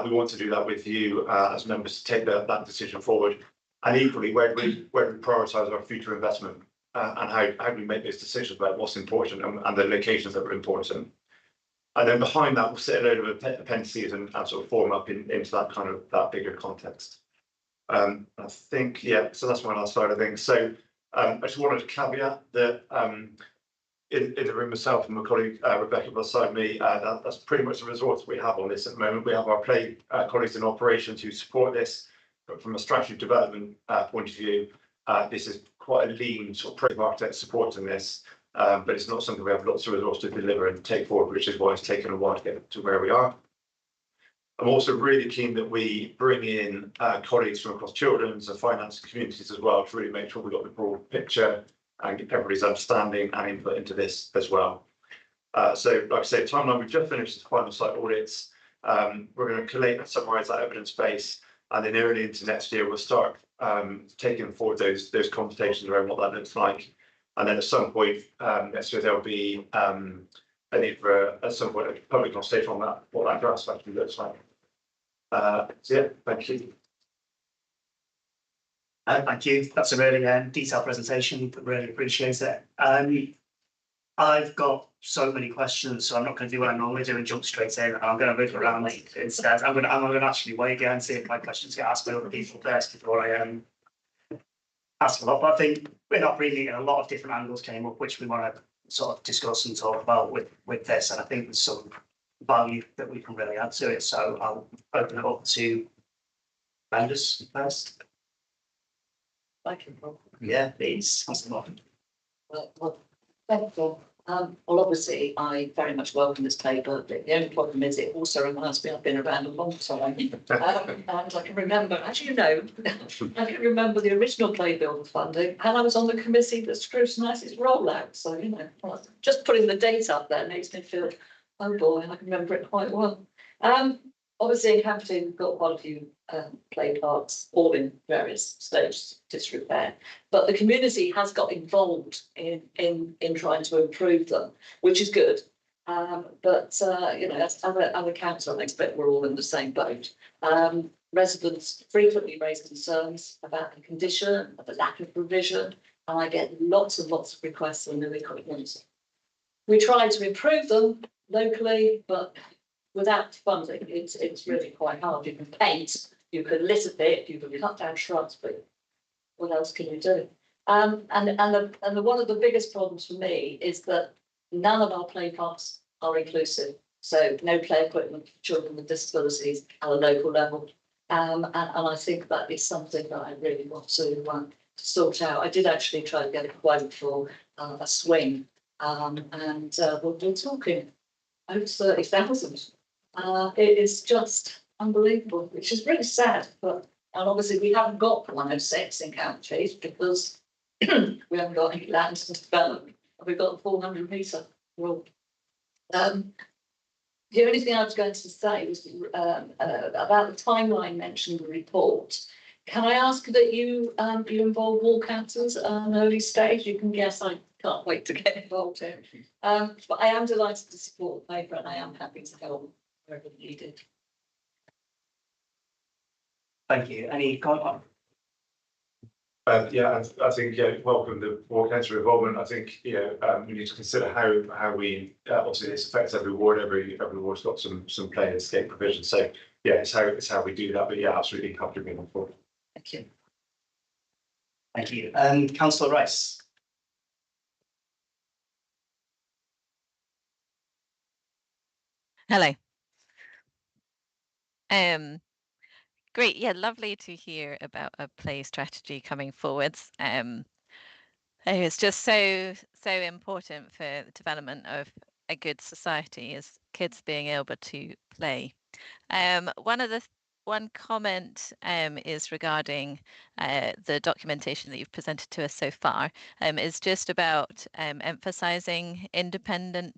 We want to do that with you as members to take that decision forward. And equally, where do we prioritise our future investment and how do we make those decisions about what's important and the locations that are important? And then behind that, we'll set a load of appendices and sort of form up into that kind of that bigger context. I think, yeah, so that's my last slide, I think. So I just wanted to caveat that in the room myself and my colleague Rebecca beside me, that's pretty much the resource we have on this at the moment. We have our play colleagues in operations who support this, but from a strategy development point of view, this is quite a lean sort of project architect supporting this. But it's not something we have lots of resource to deliver and take forward, which is why it's taken a while to get to where we are. I'm also really keen that we bring in colleagues from across children's and finance communities as well to really make sure we've got the broad picture and get everybody's understanding and input into this as well. So like I say, timeline, we've just finished the final site audits. We're going to collate and summarise that evidence base, and then early into next year, we'll start taking forward those conversations around what that looks like. And then at some point next year, there'll be a need for at some point a public consultation on that, what that draft actually looks like. So yeah, thank you. Thank you. That's a really detailed presentation. Really appreciate it. I've got so many questions, so I'm not going to do what I normally do and jump straight in. I'm going to move around instead. I'm going to actually wait again and see if my questions get asked by other people first before I ask a lot. But I think we're not really, a lot of different angles came up, which we want to sort of discuss and talk about with this. And I think there's some value that we can really add to it. So I'll open it up to vendors first. Yeah, please. Well, thank you. Well, obviously, I very much welcome this paper. The only problem is it also reminds me I've been around a long time. And I can remember, as you know, I can remember the original play builder funding, and I was on the committee that scrutinised its rollout. So, you know, just putting the date up there makes me feel, oh boy, I can remember it quite well. Obviously, in Hampton, we've got quite a few play parks, all in various stages of disrepair. But the community has got involved in trying to improve them, which is good. But you know, as other council, I expect we're all in the same boat. Residents frequently raise concerns about the condition, the lack of provision, and I get lots and lots of requests on new equipment. We try to improve them locally, but without funding, it's really quite hard. You can paint, you can litter it, you can cut down shrubs, but what else can you do? And one of the biggest problems for me is that none of our play parks are inclusive. So no play equipment for children with disabilities at a local level. And I think that is something that I really want to sort out. I did actually try to get a quote for a swing, and we're talking over 30,000. It is just unbelievable, which is really sad. And obviously we haven't got 106 in Counties because we haven't got any land to develop. We've got the 400 metre rule. The only thing I was going to say was about the timeline mentioned in the report. Can I ask that you involve all councils at an early stage? You can guess I can't wait to get involved here. But I am delighted to support the paper, and I am happy to help wherever needed. Thank you. Any comment? Yeah, I think welcome the ward council involvement. I think we need to consider how we obviously this affects every ward. Every ward's got some play and escape provision. So yeah, it's how we do that. But yeah, absolutely happy to be on board. Thank you. Thank you. Councillor Rice. Hello. Great. Yeah, lovely to hear about a play strategy coming forwards. It's just so important for the development of a good society is kids being able to play. One comment is regarding the documentation that you've presented to us so far, is just about emphasizing independent,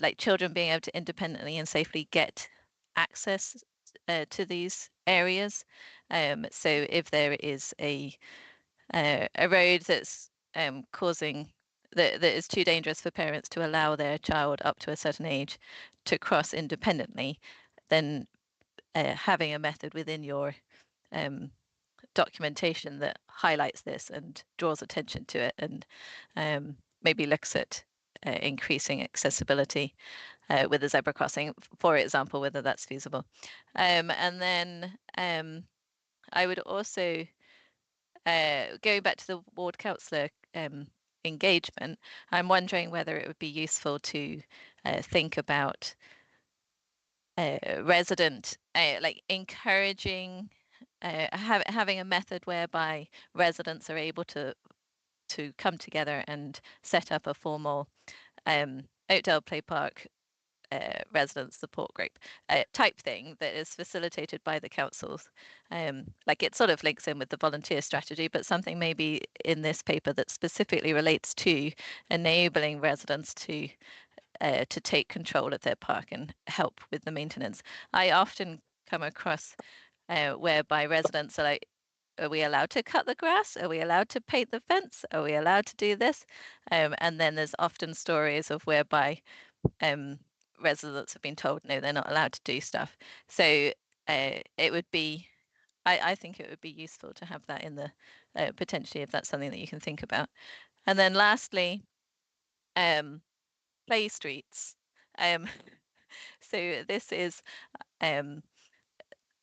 like children being able to independently and safely get access to these areas. So if there is a road that's causing that is too dangerous for parents to allow their child up to a certain age to cross independently, then having a method within your documentation that highlights this and draws attention to it, and maybe looks at increasing accessibility with a zebra crossing, for example, whether that's feasible. And then I would also, going back to the ward councillor engagement, I'm wondering whether it would be useful to think about resident, like encouraging, having a method whereby residents are able to come together and set up a formal Oakdale Play Park resident support group type thing that is facilitated by the councils. Like it sort of links in with the volunteer strategy, but something maybe in this paper that specifically relates to enabling residents to take control of their park and help with the maintenance. I often come across whereby residents are like, are we allowed to cut the grass? Are we allowed to paint the fence? Are we allowed to do this? And then there's often stories of whereby residents have been told no, they're not allowed to do stuff. So it would be, I think it would be useful to have that in the potentially, if that's something that you can think about. And then lastly, play streets. So this is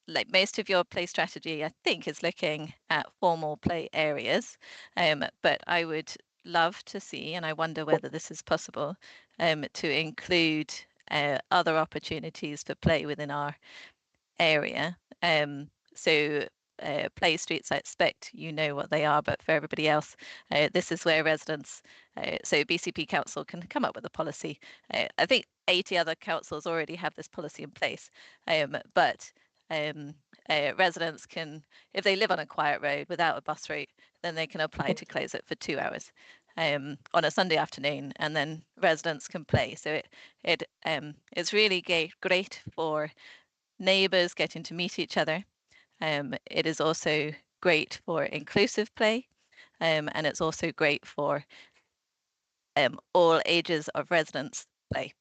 like most of your play strategy, I think, is looking at formal play areas, but I would love to see, and I wonder whether this is possible, to include other opportunities for play within our area. So play streets, I expect you know what they are, but for everybody else, this is where residents, so BCP Council can come up with a policy. I think 80 other councils already have this policy in place, but residents can, if they live on a quiet road without a bus route, then they can apply to close it for 2 hours on a Sunday afternoon, and then residents can play. So it's really great for neighbours getting to meet each other. It is also great for inclusive play, and it's also great for all ages of residents play,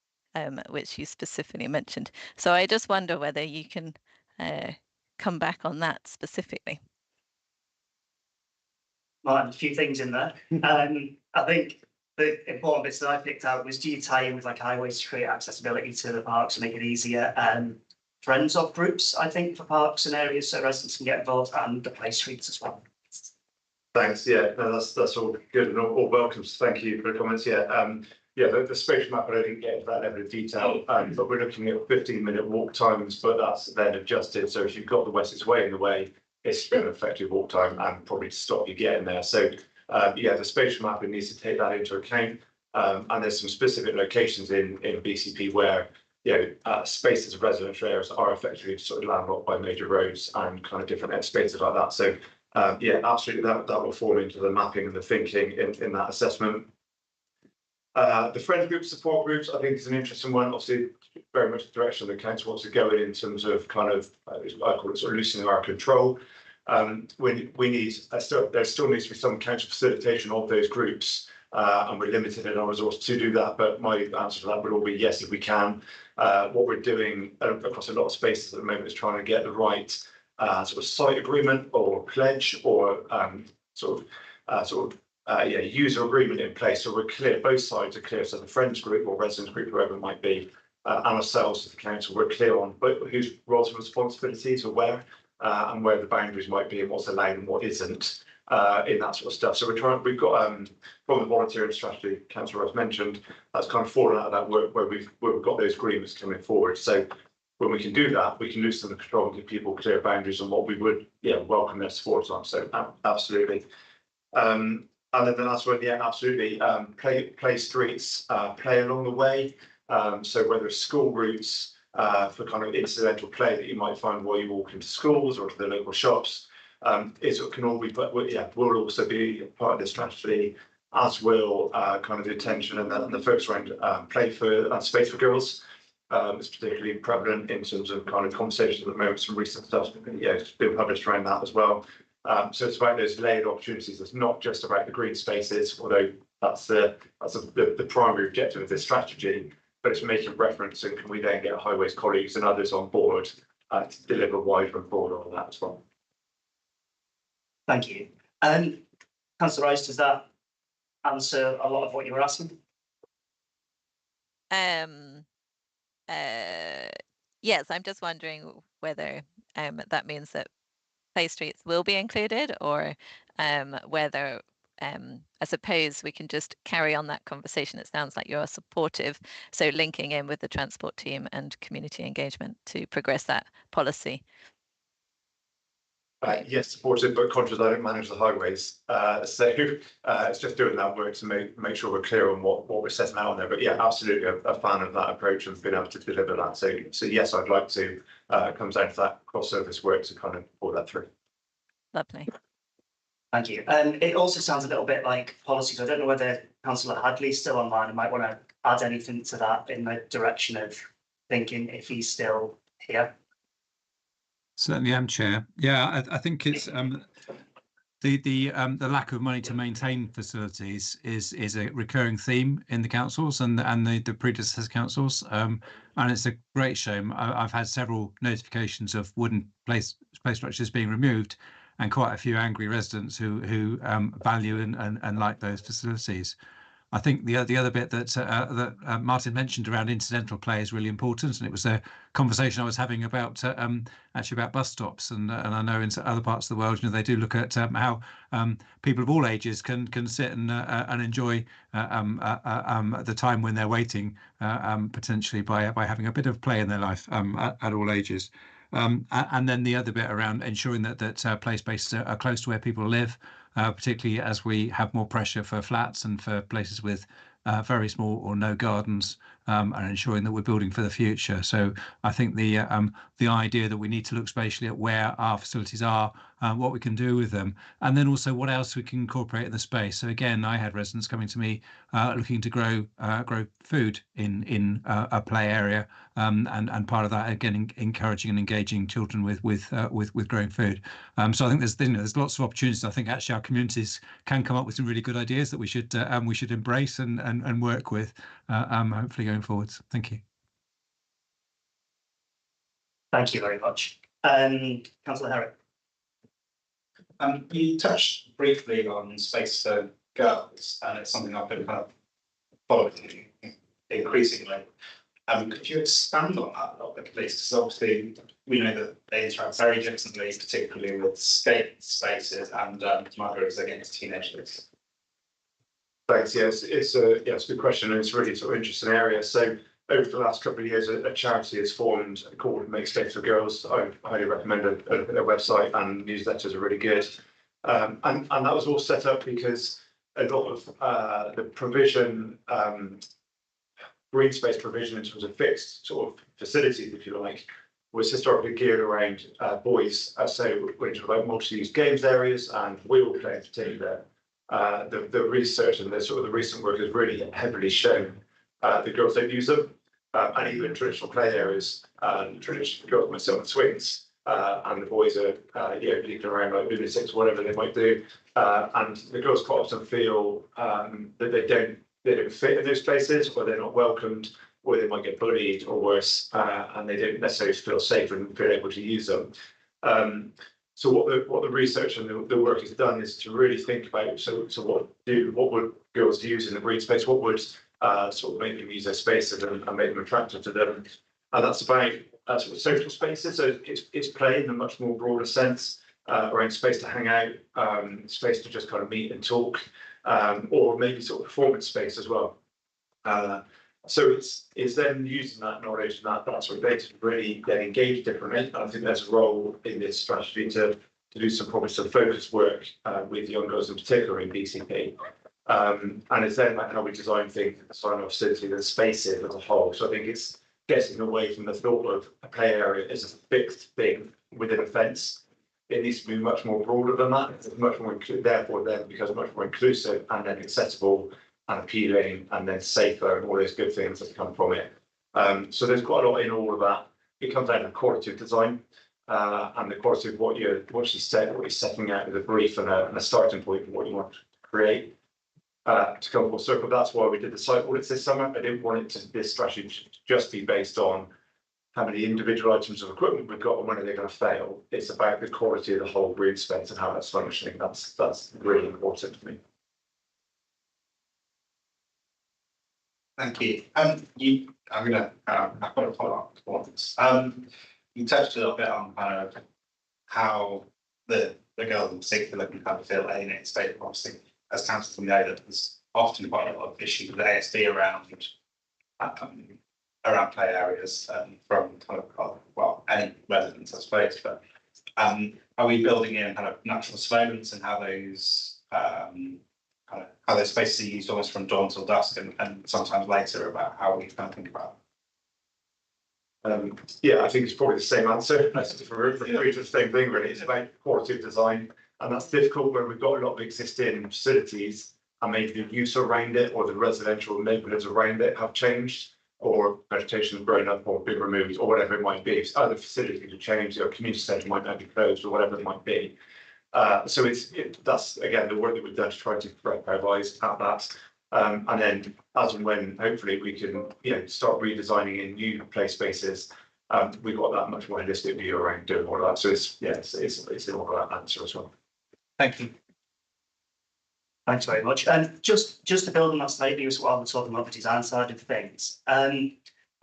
which you specifically mentioned. So I just wonder whether you can come back on that specifically. Well, a few things in there. I think the important bits that I picked out was, do you tie in with like highways to create accessibility to the parks and make it easier? Friends of groups, I think, for parks and areas so residents can get involved, and the play streets as well. Thanks. Yeah, no, that's all good and all welcome. Thank you for the comments. Yeah, yeah, the spatial map, I didn't get into that level of detail, but we're looking at 15-minute walk times, but that's then adjusted. So if you've got the Wessex Way in the way, it's going to affect your walk time and probably stop you getting there. So yeah, the spatial mapping needs to take that into account. And there's some specific locations in BCP where spaces of residential areas are effectively sort of landlocked by major roads and kind of different spaces like that. So yeah, absolutely, that will fall into the mapping and the thinking in that assessment. The friend group, support groups, I think is an interesting one. Obviously, very much the direction the council wants to go in terms of kind of, I call it sort of loosening our control. We need, there still needs to be some council facilitation of those groups, and we're limited in our resources to do that. But my answer to that would all be yes, if we can. What we're doing across a lot of spaces at the moment is trying to get the right sort of site agreement or pledge or user agreement in place, so we're clear, both sides are clear. So the friends group or residents group, whoever it might be, and ourselves as the council, we're clear on whose roles and responsibilities are where, and where the boundaries might be and what's allowed and what isn't in that sort of stuff. So we've got from the volunteering strategy, Councillor Rose mentioned, that's kind of fallen out of that work where we've got those agreements coming forward. So when we can do that, we can loosen the control and give people clear boundaries on what we would, welcome their support on. So absolutely. And then the last one, absolutely. Play streets, play along the way. So whether it's school routes, for kind of incidental play that you might find while you walk into schools or to the local shops, it can all be, will also be part of the strategy, as will kind of the attention and the focus around play for space for girls. It's particularly prevalent in terms of kind of conversations at the moment, some recent stuff, it's been published around that as well. So it's about those layered opportunities. It's not just about the green spaces, although that's the primary objective of this strategy, but it's making reference, and can we then get highways colleagues and others on board to deliver wider and broader on that as well. Thank you. Councillor Rice, does that answer a lot of what you were asking? Yes, I'm just wondering whether that means that play streets will be included, or whether I suppose we can just carry on that conversation. It sounds like you're supportive, so linking in with the transport team and community engagement to progress that policy. Yes, supportive, but conscious I don't manage the highways. So it's just doing that work to make sure we're clear on what we're setting out on there. But yeah, absolutely a fan of that approach and being able to deliver that. So yes, I'd like to come down to that cross-service work to kind of pull that through. Lovely. Thank you. It also sounds a little bit like policies. I don't know whether Councillor Hadley's still online and might want to add anything to that in the direction of thinking if he's still here. Certainly am, Chair. Yeah, I think it's the lack of money to maintain facilities is a recurring theme in the councils and the predecessor councils, and it's a great shame. I've had several notifications of wooden play structures being removed, and quite a few angry residents who value and like those facilities. I think the other bit that Martin mentioned around incidental play is really important, and it was a conversation I was having about actually about bus stops, and I know in other parts of the world, they do look at how people of all ages can sit and enjoy the time when they're waiting, potentially by having a bit of play in their life at all ages. And then the other bit around ensuring that play spaces are close to where people live, particularly as we have more pressure for flats and for places with very small or no gardens, and ensuring that we're building for the future. So I think the idea that we need to look spatially at where our facilities are, what we can do with them, and then also what else we can incorporate in the space. So again, I had residents coming to me looking to grow food in a play area, and part of that again encouraging and engaging children with growing food. So I think there's lots of opportunities. I think actually our communities can come up with some really good ideas that we should embrace and work with, hopefully going forwards. Thank you. Thank you very much. Councillor Herrick. You touched briefly on space for girls, and it's something I've been kind of following increasingly. Could you expand on that a little bit, please? Because obviously we know that they interact very differently, particularly with skate spaces and mothers against teenagers. Thanks. Yes, it's a good question, and it's really sort of interesting area. So over the last couple of years, a charity has formed called Make Space for Girls. I highly recommend their website, and newsletters are really good. And that was all set up because a lot of the provision, green space provision in terms of fixed sort of facilities, if you like, was historically geared around boys. So we're talking about multi-use games areas and wheel play in particular. The research and the recent work has really heavily shown the girls don't use them, and even traditional play areas, traditional girls might sit on swings, and the boys are leaping around like lunatics, whatever they might do, and the girls quite often feel that they don't fit in those places, or they're not welcomed, or they might get bullied or worse, and they don't necessarily feel safe and feel able to use them. So what the research and the work has done is to really think about what would girls use in the green space? What would sort of make them use their spaces and make them attractive to them? And that's about sort of social spaces. So it's play in a much more broader sense, around space to hang out, space to just kind of meet and talk, or maybe sort of performance space as well. So it's then using that knowledge and that sort of data to really then engage differently. And I think there's a role in this strategy to do some probably some focus work with young girls in particular in BCP. And it's then like how we design things, design our facility, the spaces as a whole. So I think it's getting away from the thought of a play area as a fixed thing within a fence. It needs to be much more broader than that. It's much more therefore then it becomes much more inclusive and then accessible and appealing and then safer and all those good things that come from it. So there's quite a lot in all of that. It comes down to quality of design and the quality of what you're setting out with a brief and a starting point for what you want to create. To come full circle, that's why we did the site audits this summer. I didn't want it to this strategy to just be based on how many individual items of equipment we've got and when are they going to fail. It's about the quality of the whole green space and how that's functioning. That's really important to me. Thank you. I've got a follow-up to this. You touched a little bit on kind of how the girls in particular can kind of feel alienated state. Obviously, as council, we know that there's often quite a lot of issues with ASD around play areas from kind of any residents, I suppose. But are we building in kind of natural surveillance and how those spaces are used almost from dawn till dusk and sometimes later about how we kind of think about it? Yeah, I think it's probably the same answer. That's for the same thing, really. It's about quality of design, and that's difficult when we've got a lot of existing facilities and maybe the use around it or the residential neighbourhoods around it have changed, or vegetation has grown up or been removed, or whatever it might be. So other facilities have changed, or community centre might now be closed, or whatever it might be. So that's again the work that we've done to try to revise at that. And then as and when hopefully we can start redesigning in new play spaces, we've got that much more holistic view around doing all of that. So it's in all of that answer as well. Thank you. Thanks very much. And just to build on that slightly as well, we're talking about the design side of things and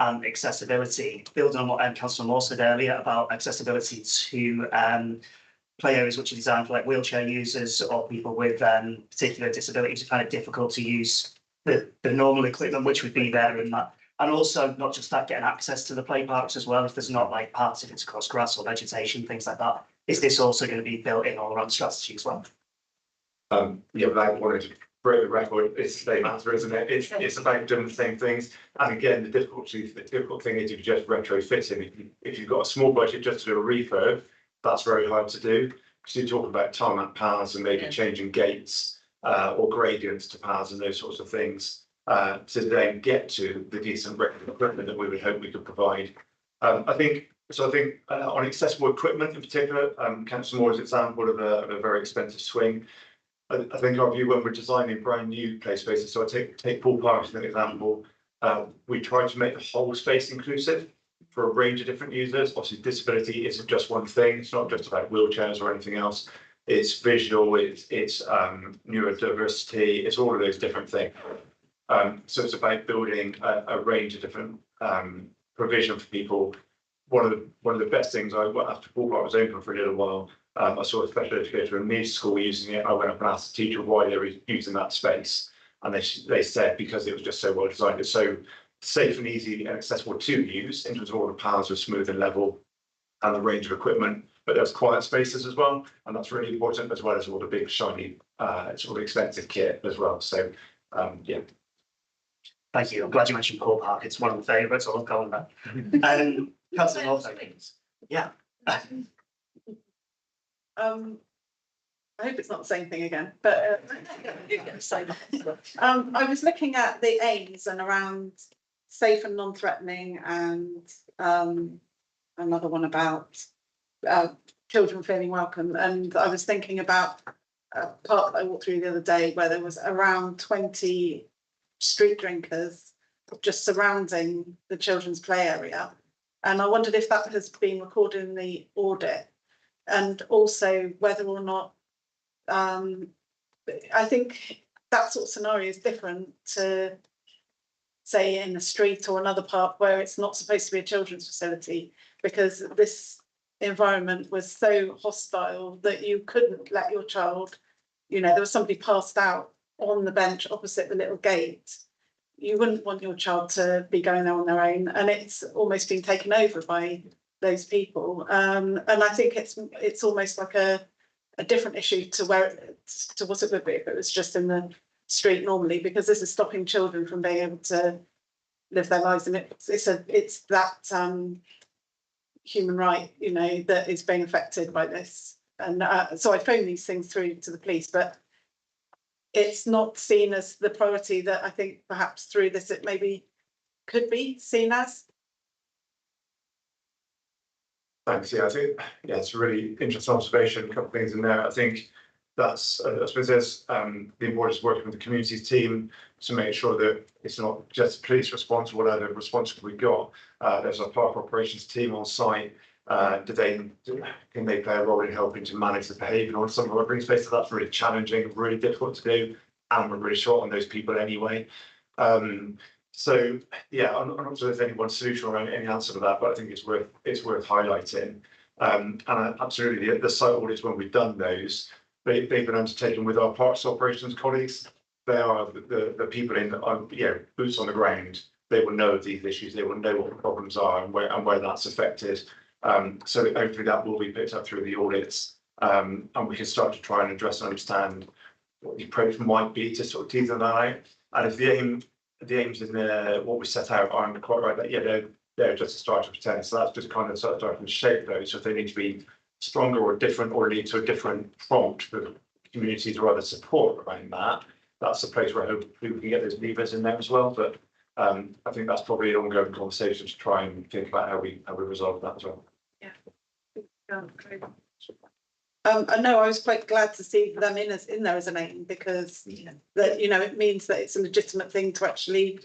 accessibility, building on what Councillor Moore said earlier about accessibility to play areas which are designed for like wheelchair users or people with particular disabilities. It's kind of difficult to use the normal equipment which would be there in that. And also not just that, getting access to the play parks as well, if there's not like parts, if it's across grass or vegetation, things like that. Is this also going to be built in all around strategy as well? Yeah, without wanting to break the record, it's the same answer, isn't it? It's about doing the same things. And again, the difficult thing is you just retrofit in. If you've got a small budget just to do a refurb, that's very hard to do. Because you're talking about tarmac paths and maybe changing gates or gradients to paths and those sorts of things to then get to the decent equipment that we would hope we could provide. I think on accessible equipment in particular, Councillor Moore's example of a very expensive swing. I think our view when we're designing brand new play spaces, so I take Poole Park as an example, we try to make the whole space inclusive for a range of different users. Obviously, disability isn't just one thing. It's not just about wheelchairs or anything else. It's visual, it's neurodiversity, it's all of those different things. So it's about building a range of different provision for people. One of the best things after Poole Park was open for a little while, I saw a special educator in mid school using it. I went up and asked the teacher why they were using that space, and they said because it was just so well designed. It's so safe and easy and accessible to use in terms of all the paths are smooth and level and the range of equipment, but there's quiet spaces as well, and that's really important, as well as all the big shiny sort of expensive kit as well. So yeah. Thank you. I'm glad you mentioned Poole Park. It's one of my favourites. I love going there. Councillor Moore, yeah. I hope it's not the same thing again, but I was looking at the aims and around safe and non-threatening, and another one about children feeling welcome. And I was thinking about a park that I walked through the other day where there was around 20 street drinkers just surrounding the children's play area. And I wondered if that has been recorded in the audit, and also whether or not I think that sort of scenario is different to, say, in a street or another park where it's not supposed to be a children's facility, because this environment was so hostile that you couldn't let your child, there was somebody passed out on the bench opposite the little gate. you wouldn't want your child to be going there on their own, and it's almost been taken over by those people. And I think it's almost like a different issue to what it would be if it was just in the street normally, because this is stopping children from being able to live their lives, and it's that human right, you know, that is being affected by this. And so I phoned these things through to the police, but it's not seen as the priority that I think perhaps through this it maybe could be seen as. Thanks. Yeah, I think it's a really interesting observation. A couple of things in there. I think that's I suppose there's the importance of working with the communities team to make sure that it's not just police response, whatever response we've got. There's a park operations team on site. Can they play a role in helping to manage the behaviour on some of our green spaces? That's really challenging, really difficult to do, and we're really short on those people anyway. So yeah, I'm not sure there's any one solution or any answer to that, but I think it's worth highlighting. And absolutely, the site audits, when we've done those, they've been undertaken with our parks operations colleagues. They are the people in boots on the ground. They will know of these issues. They will know what the problems are and where that's affected. So hopefully that will be picked up through the audits, and we can start to try and address and understand what the approach might be to sort of tease them out. And if the aims in what we set out aren't quite right, that they're just a start to pretend. So that's just kind of starting to shape those. So if they need to be stronger or different, or lead to a different prompt for communities or other support around that, that's a place where hopefully we can get those levers in there as well. But I think that's probably an ongoing conversation to try and think about how we resolve that as well. I know I was quite glad to see them in there as an aim, because that, you know, it means that it's a legitimate thing to actually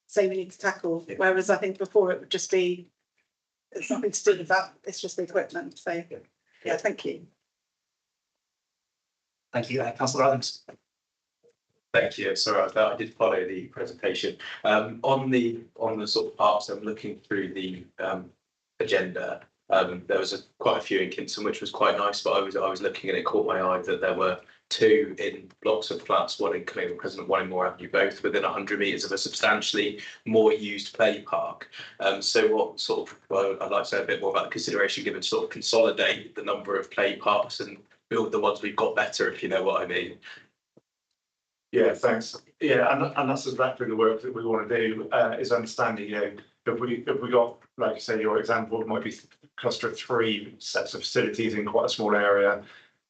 say we need to tackle. Whereas I think before it would just be, it's nothing to do with that, it's just the equipment. So yeah, thank you. Thank you, Councillor Adams. Thank you. Sorry, I did follow the presentation. On the sort of parks, I'm looking through the agenda. There was quite a few in Kinston, which was quite nice, but I was looking and it caught my eye that there were 2 in blocks of flats, one in Colonial Crescent, one in Moore Avenue, both within 100 metres of a substantially more used play park. So what sort of, well, I'd like to know a bit more about the consideration given to sort of consolidate the number of play parks and build the ones we've got better, if you know what I mean. Yeah, thanks. Yeah, and that's exactly the work that we want to do, is understanding, you know, if we got, like you say, your example, it might be cluster of 3 sets of facilities in quite a small area.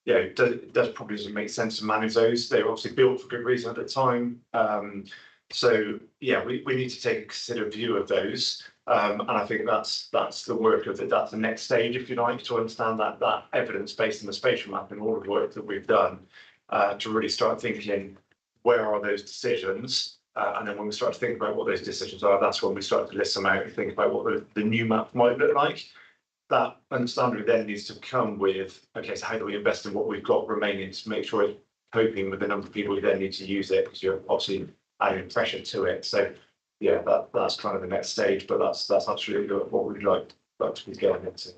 You know, doesn't make sense to manage those. They were obviously built for good reason at the time. So yeah, we need to take a considered view of those. And I think that's the work of it. That's the next stage, if you like, to understand that evidence based on the spatial mapping, all of the work that we've done, to really start thinking, where are those decisions? And then when we start to think about what those decisions are, that's when we start to list them out and think about what the new map might look like. That understanding then needs to come with, okay, so how do we invest in what we've got remaining to make sure it's coping with the number of people who then need to use it, because you're obviously adding pressure to it. So yeah, that's kind of the next stage, but that's absolutely what we'd like to be going into.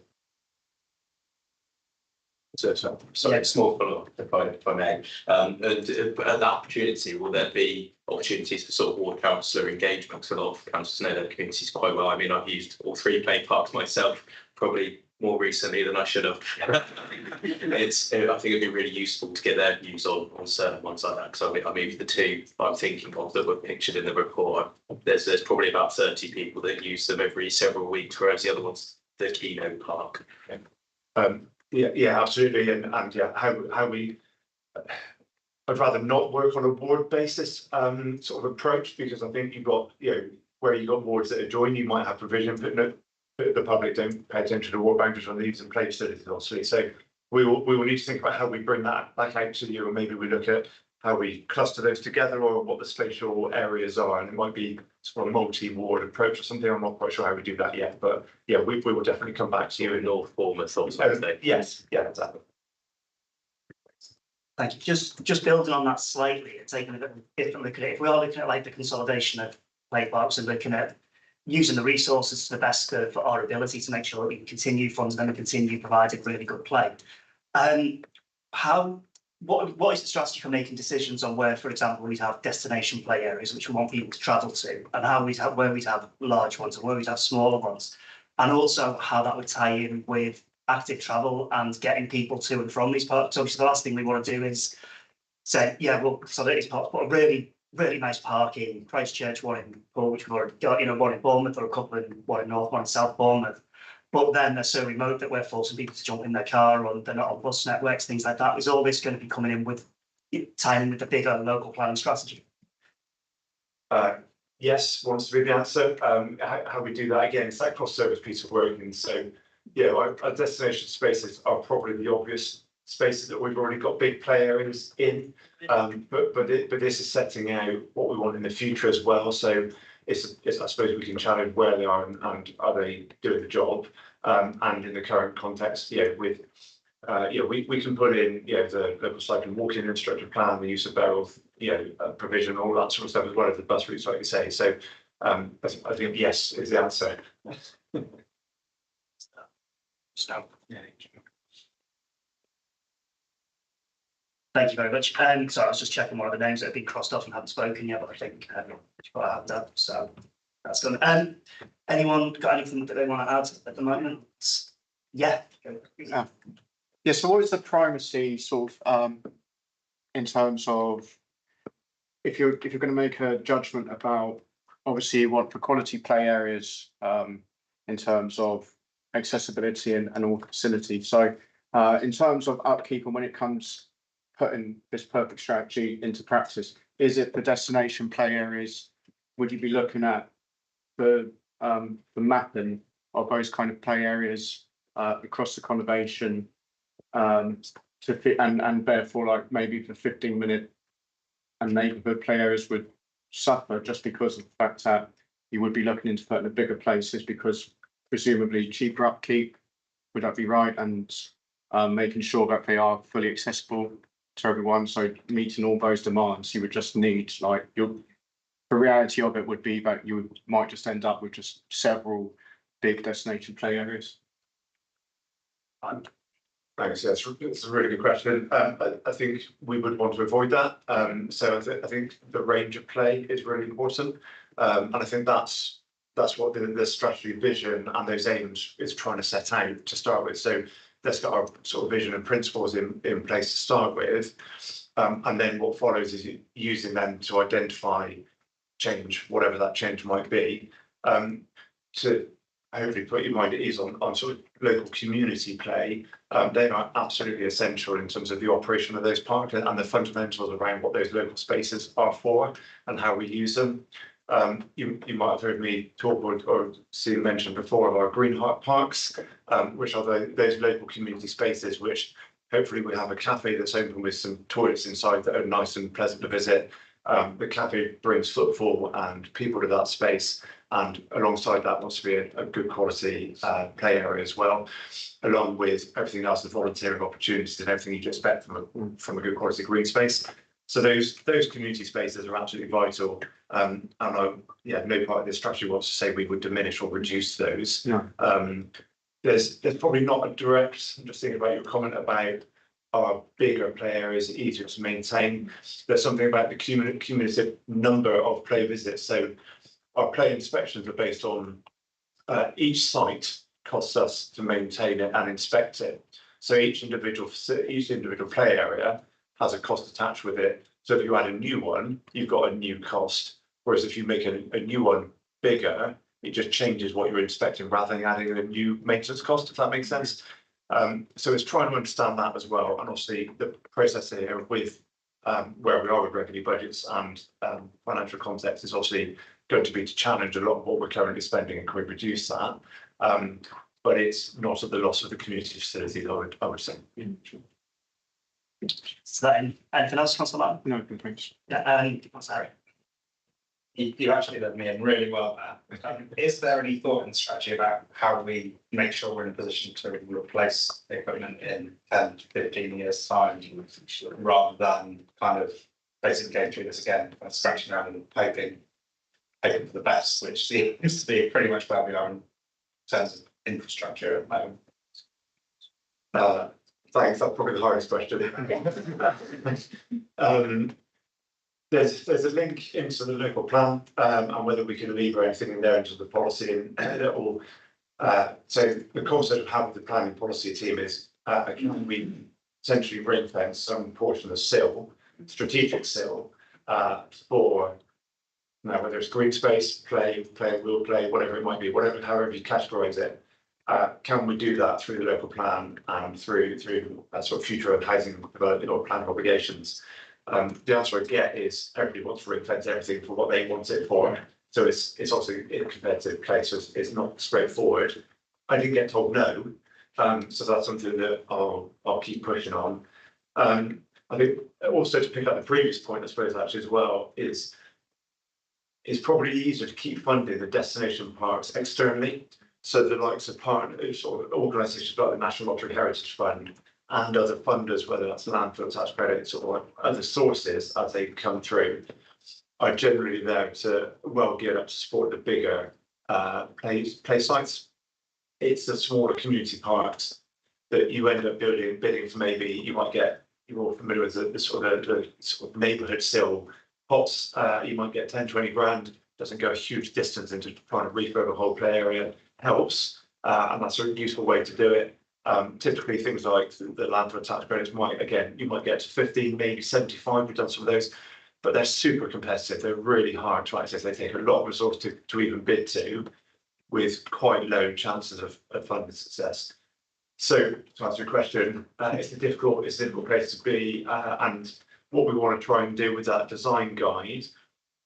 So sorry, small follow-up, if I may. And at that opportunity, will there be opportunities for sort of ward councillor engagement? Because a lot of councillors know their communities quite well. I mean, I've used all 3 play parks myself, probably more recently than I should have. I think it'd be really useful to get their views on certain ones like that. Because I mean, the 2 I'm thinking of that were pictured in the report, there's probably about 30 people that use them every several weeks, whereas the other one's the Keynote Park. Yeah, absolutely, and yeah, how we. I'd rather not work on a ward basis sort of approach, because I think you've got, you know, where you've got wards that are joined, you might have provision, but the public don't pay attention to ward boundaries on these and play facilities, obviously. So we will need to think about how we bring that back out to you, and maybe we look at how we cluster those together, or what the spatial areas are, and it might be sort of a multi-ward approach or something. I'm not quite sure how we do that yet, but yeah, we will definitely come back to you in North Bournemouth or something. Yes, yeah, exactly. Thank you. Just building on that slightly and taking a bit of a different look at it. If we are looking at like the consolidation of play parks and looking at using the resources to the best of our ability to make sure that we can continue funding them and continue providing really good play, how what is the strategy for making decisions on where, for example, we'd have destination play areas which we want people to travel to, and how we'd have where we'd have large ones and where we'd have smaller ones, and also how that would tie in with active travel and getting people to and from these parks. Obviously, the last thing we want to do is say, yeah, well, so these parks, but a really nice park in Christchurch, one in Hull, which we've already got, one in Bournemouth, or a couple in one in North, one in South Bournemouth. But then they're so remote that we're forcing people to jump in their car, or they're not on bus networks, things like that. Is all this going to be coming in with tying in with the bigger local planning strategy? Yes, wants to be the answer. How we do that again, it's that cross-service piece of work. And so, yeah, our destination spaces are probably the obvious spaces that we've already got big play areas in. But this is setting out what we want in the future as well. So it's I suppose we can challenge where they are and are they doing the job. And in the current context, we can put in, the local cycling walking infrastructure plan, the use of barrels, provision, all that sort of stuff, as well as the bus routes, like you say. So I think yes is the answer. Thank you very much. Sorry, I was just checking one of the names that have been crossed off and haven't spoken yet, but I think I have done. So that's done. Anyone got anything that they want to add at the moment? Yeah. Yeah. So what is the primacy sort of in terms of if you're going to make a judgment about, obviously you want for quality play areas in terms of accessibility and all facilities. So in terms of upkeep and when it comes putting this perfect strategy into practice, is it the destination play areas? Would you be looking at the mapping of those kind of play areas across the conurbation to fit, and therefore like maybe the 15-minute and neighbourhood play areas would suffer just because of the fact that you would be looking into putting the bigger places because presumably cheaper upkeep, would that be right? And making sure that they are fully accessible to everyone, so meeting all those demands, you would just need the reality of it would be that you might just end up with just several big destination play areas. Thanks. Yeah, it's a really good question. I think we would want to avoid that. So I think the range of play is really important, and I think that's what the strategy vision and those aims is trying to set out to start with. So let's get our sort of vision and principles in place to start with, and then what follows is using them to identify change, whatever that change might be, to hopefully put your mind at ease on sort of local community play. They are absolutely essential in terms of the operation of those parks and the fundamentals around what those local spaces are for and how we use them. You might have heard me talk or seen mentioned before of our green heart parks, which are those local community spaces which hopefully we have a cafe that's open with some toilets inside that are nice and pleasant to visit. The cafe brings footfall and people to that space, and alongside that wants to be a good quality play area as well, along with everything else, the volunteering opportunities and everything you'd expect from a good quality green space. So those community spaces are absolutely vital, and no part of this strategy wants to say we would diminish or reduce those. Yeah. There's probably not a direct. I'm just thinking about your comment about our bigger play areas are easier to maintain. There's something about the cumulative number of play visits. So our play inspections are based on each site costs us to maintain it and inspect it. So each individual play area has a cost attached with it. So if you add a new one, you've got a new cost. Whereas if you make a new one bigger, it just changes what you're inspecting rather than adding a new maintenance cost, if that makes sense. So it's trying to understand that as well. And obviously the process here with where we are with revenue budgets and financial context is obviously going to be to challenge a lot of what we're currently spending and can we reduce that. But it's not at the loss of the community facilities, I would say. So anything else, Councillor? No complaints. Yeah, sorry. You actually led me in really well there. Is there any thought in the strategy about how we make sure we're in a position to replace equipment in 10 to 15 years time, rather than kind of basically going through this again, scratching around and hoping for the best, which seems to be pretty much where we are in terms of infrastructure at the moment. Thanks, that's probably the hardest question. There's a link into the local plan, and whether we can lever anything in there into the policy and it all. So the concept of having the planning policy team is, can we essentially ring fence some portion of sill, strategic sill, for, now whether it's green space, play, will play, whatever it might be, however you categorise it. Can we do that through the local plan and through sort of future housing development or planning obligations? The answer I get is everybody wants to ring fence everything for what they want it for. So it's obviously in a competitive place, so it's not straightforward. I didn't get told no, so that's something that I'll keep pushing on. I think also to pick up the previous point, I suppose actually as well, is it's probably easier to keep funding the destination parks externally. So the likes of partners or organisations like the National Lottery Heritage Fund and other funders, whether that's landfill tax credits or other sources as they come through, are generally there to well geared up to support the bigger play sites. It's the smaller community parks that you end up bidding for. Maybe you might get, you're all familiar with the sort of neighbourhood still pots. You might get 10, 20 grand, doesn't go a huge distance into trying to refurb a whole play area, helps, and that's a useful way to do it. Typically things like the landfill tax credits you might get to 15, maybe 75, we've done some of those, but they're super competitive. They're really hard to access. They take a lot of resources to even bid to, with quite low chances of funding success. So to answer your question, it's a difficult place to be, and what we want to try and do with that design guide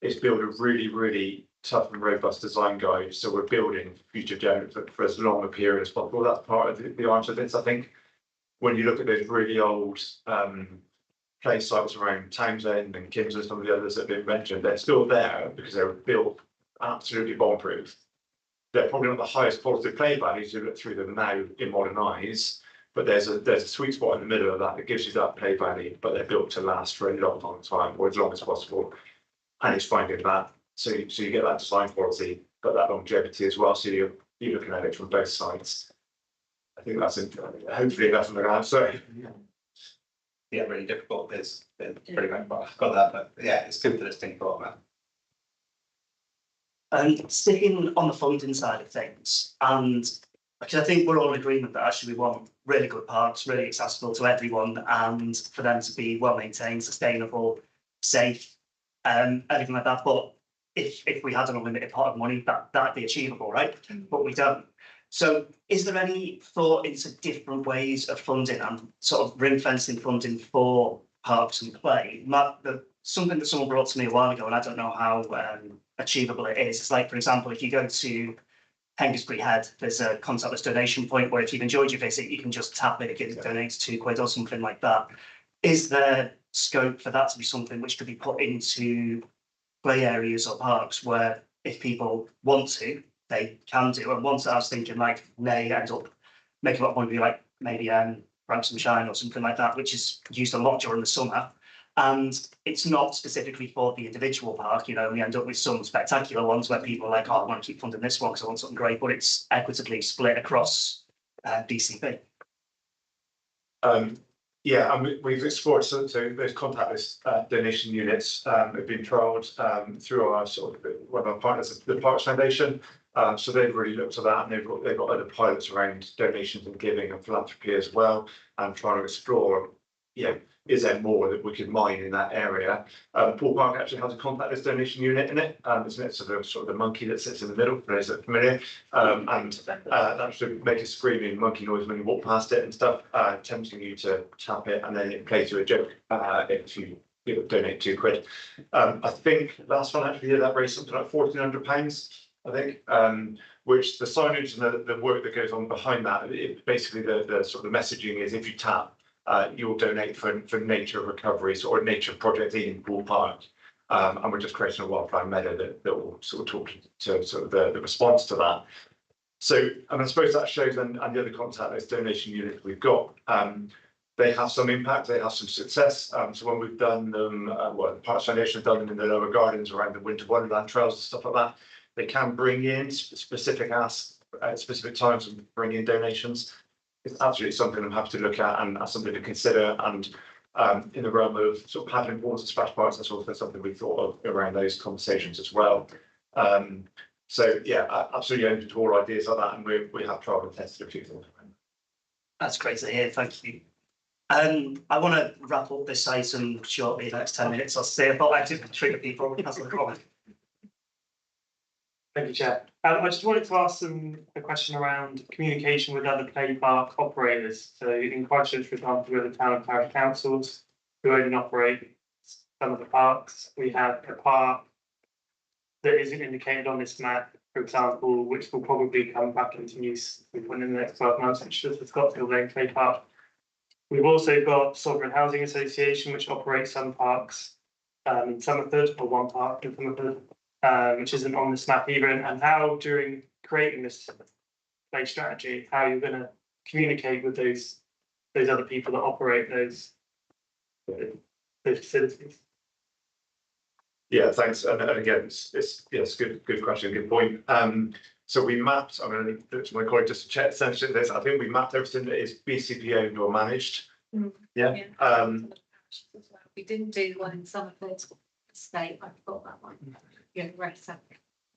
is build a really tough and robust design guide. So we're building future generations for as long a period as possible. That's part of the answer to this. I think when you look at those really old play sites around Townsend and Kims and some of the others that have been mentioned, they're still there because they were built absolutely bomb-proof. They're probably not the highest quality play values you look through them now in modern eyes, but there's a sweet spot in the middle of that that gives you that play value, but they're built to last for a long time, or as long as possible. And it's finding that. So you get that design quality, but that longevity as well. So you're looking at it from both sides. I think that's hopefully that's an answer. Yeah, really difficult. It's pretty much, but I've got that, but yeah, it's good for this thing for that. And sticking on the funding side of things, and because I think we're all in agreement that actually we want really good parks, really accessible to everyone, and for them to be well maintained, sustainable, safe, everything like that. But if we had an unlimited pot of money, that'd be achievable, right? But we don't. So is there any thought into different ways of funding and sort of ring fencing funding for parks and play? Something that someone brought to me a while ago, and I don't know how achievable it is. It's like, for example, if you go to Hengersbury Head, there's a contactless donation point where if you've enjoyed your visit, you can just tap it, it donates £2 or something like that. Is there scope for that to be something which could be put into play areas or parks where if people want to, they can do? And once I was thinking like may end up making a lot of money, like maybe Ransom Shine or something like that, which is used a lot during the summer. And it's not specifically for the individual park, you know, we end up with some spectacular ones where people are like, oh, I want to keep funding this one because I want something great, but it's equitably split across BCP. Yeah, and we've explored so those contactless donation units have been trialled through our sort of one of our partners, the Parks Foundation. So they've really looked at that, and they've got other pilots around donations and giving and philanthropy as well, and trying to explore, is there more that we could mine in that area? Poole Park actually has a contactless donation unit in it, isn't it? So the sort of the monkey that sits in the middle, for those that are familiar, and that should make a screaming monkey noise when you walk past it and stuff, tempting you to tap it, and then it plays you a joke if you donate £2. I think last one actually did that raised something like £1,400, I think, which the signage and the work that goes on behind that, basically the sort of the messaging is if you tap, you'll donate for nature recovery or nature project in Poole Park, and we're just creating a wildflower meadow that will sort of talk to sort of the response to that. So, and I suppose that shows, and the other contactless donation units we've got, they have some impact, they have some success. So when we've done them, the Parks Foundation have done them in the lower gardens around the Winter Wonderland trails and stuff like that, they can bring in specific asks at specific times and bring in donations. it's absolutely something I'm happy to look at and something to consider. And in the realm of sort of paddling boards and splash parks, that's also something we thought of around those conversations as well. So yeah, absolutely open to all ideas like that, and we have tried and tested a few things. That's great to hear. Thank you. I want to wrap up this item shortly, the next 10 minutes. I'll say I thought I did trigger people. That's the comment. Thank you, Chair. I just wanted to ask a question around communication with other play park operators. So in Christchurch, for example, we have the town and parish councils who own and operate some of the parks. We have a park that isn't indicated on this map, for example, which will probably come back into use within the next 12 months, which is the Scottsfield Lane Play Park. We've also got Sovereign Housing Association, which operates some parks in Somerford, or one park in Somerford, which isn't on this map either. And how, during creating this play strategy, how you're going to communicate with those other people that operate those facilities. Yeah, thanks. And again, it's good question, good point. So we mapped, I'm going to look to my colleague just to check essentially this. I think we mapped everything that is BCP owned or managed. Yeah. We didn't do one in Somerford State. I forgot that one. Yeah, right.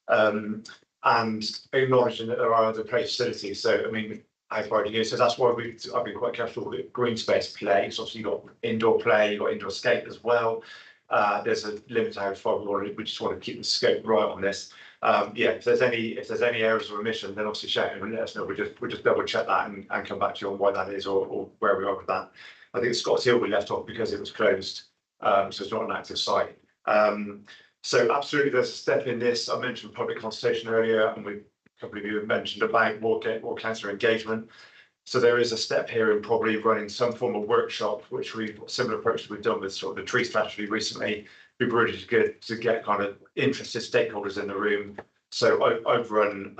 And acknowledging that there are other play facilities. So I mean, how far do you go? So that's why I've been quite careful with green space play. So obviously you've got indoor play, you've got indoor skate as well. There's a limit to how far we just want to keep the scope right on this. Yeah, if there's any errors or omission, then obviously shout and let us know. We just double check that and come back to you on why that is or where we are with that. I think Scott's Hill we left off because it was closed, so it's not an active site. So absolutely, there's a step in this. I mentioned public consultation earlier, and a couple of you have mentioned about more councillor engagement. So there is a step here in probably running some form of workshop, which similar approach we've done with sort of the tree strategy recently. We've really good to get kind of interested stakeholders in the room. So I've run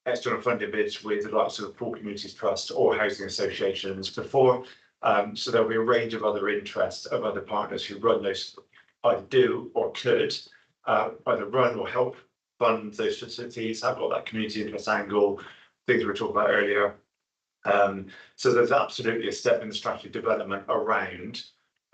external funding bids with the likes of the Pool Communities Trust or housing associations before. So there'll be a range of other interests of other partners who run those, either do or could either run or help fund those facilities, have got that community interest angle, things we were talking about earlier. So there's absolutely a step in the strategy development around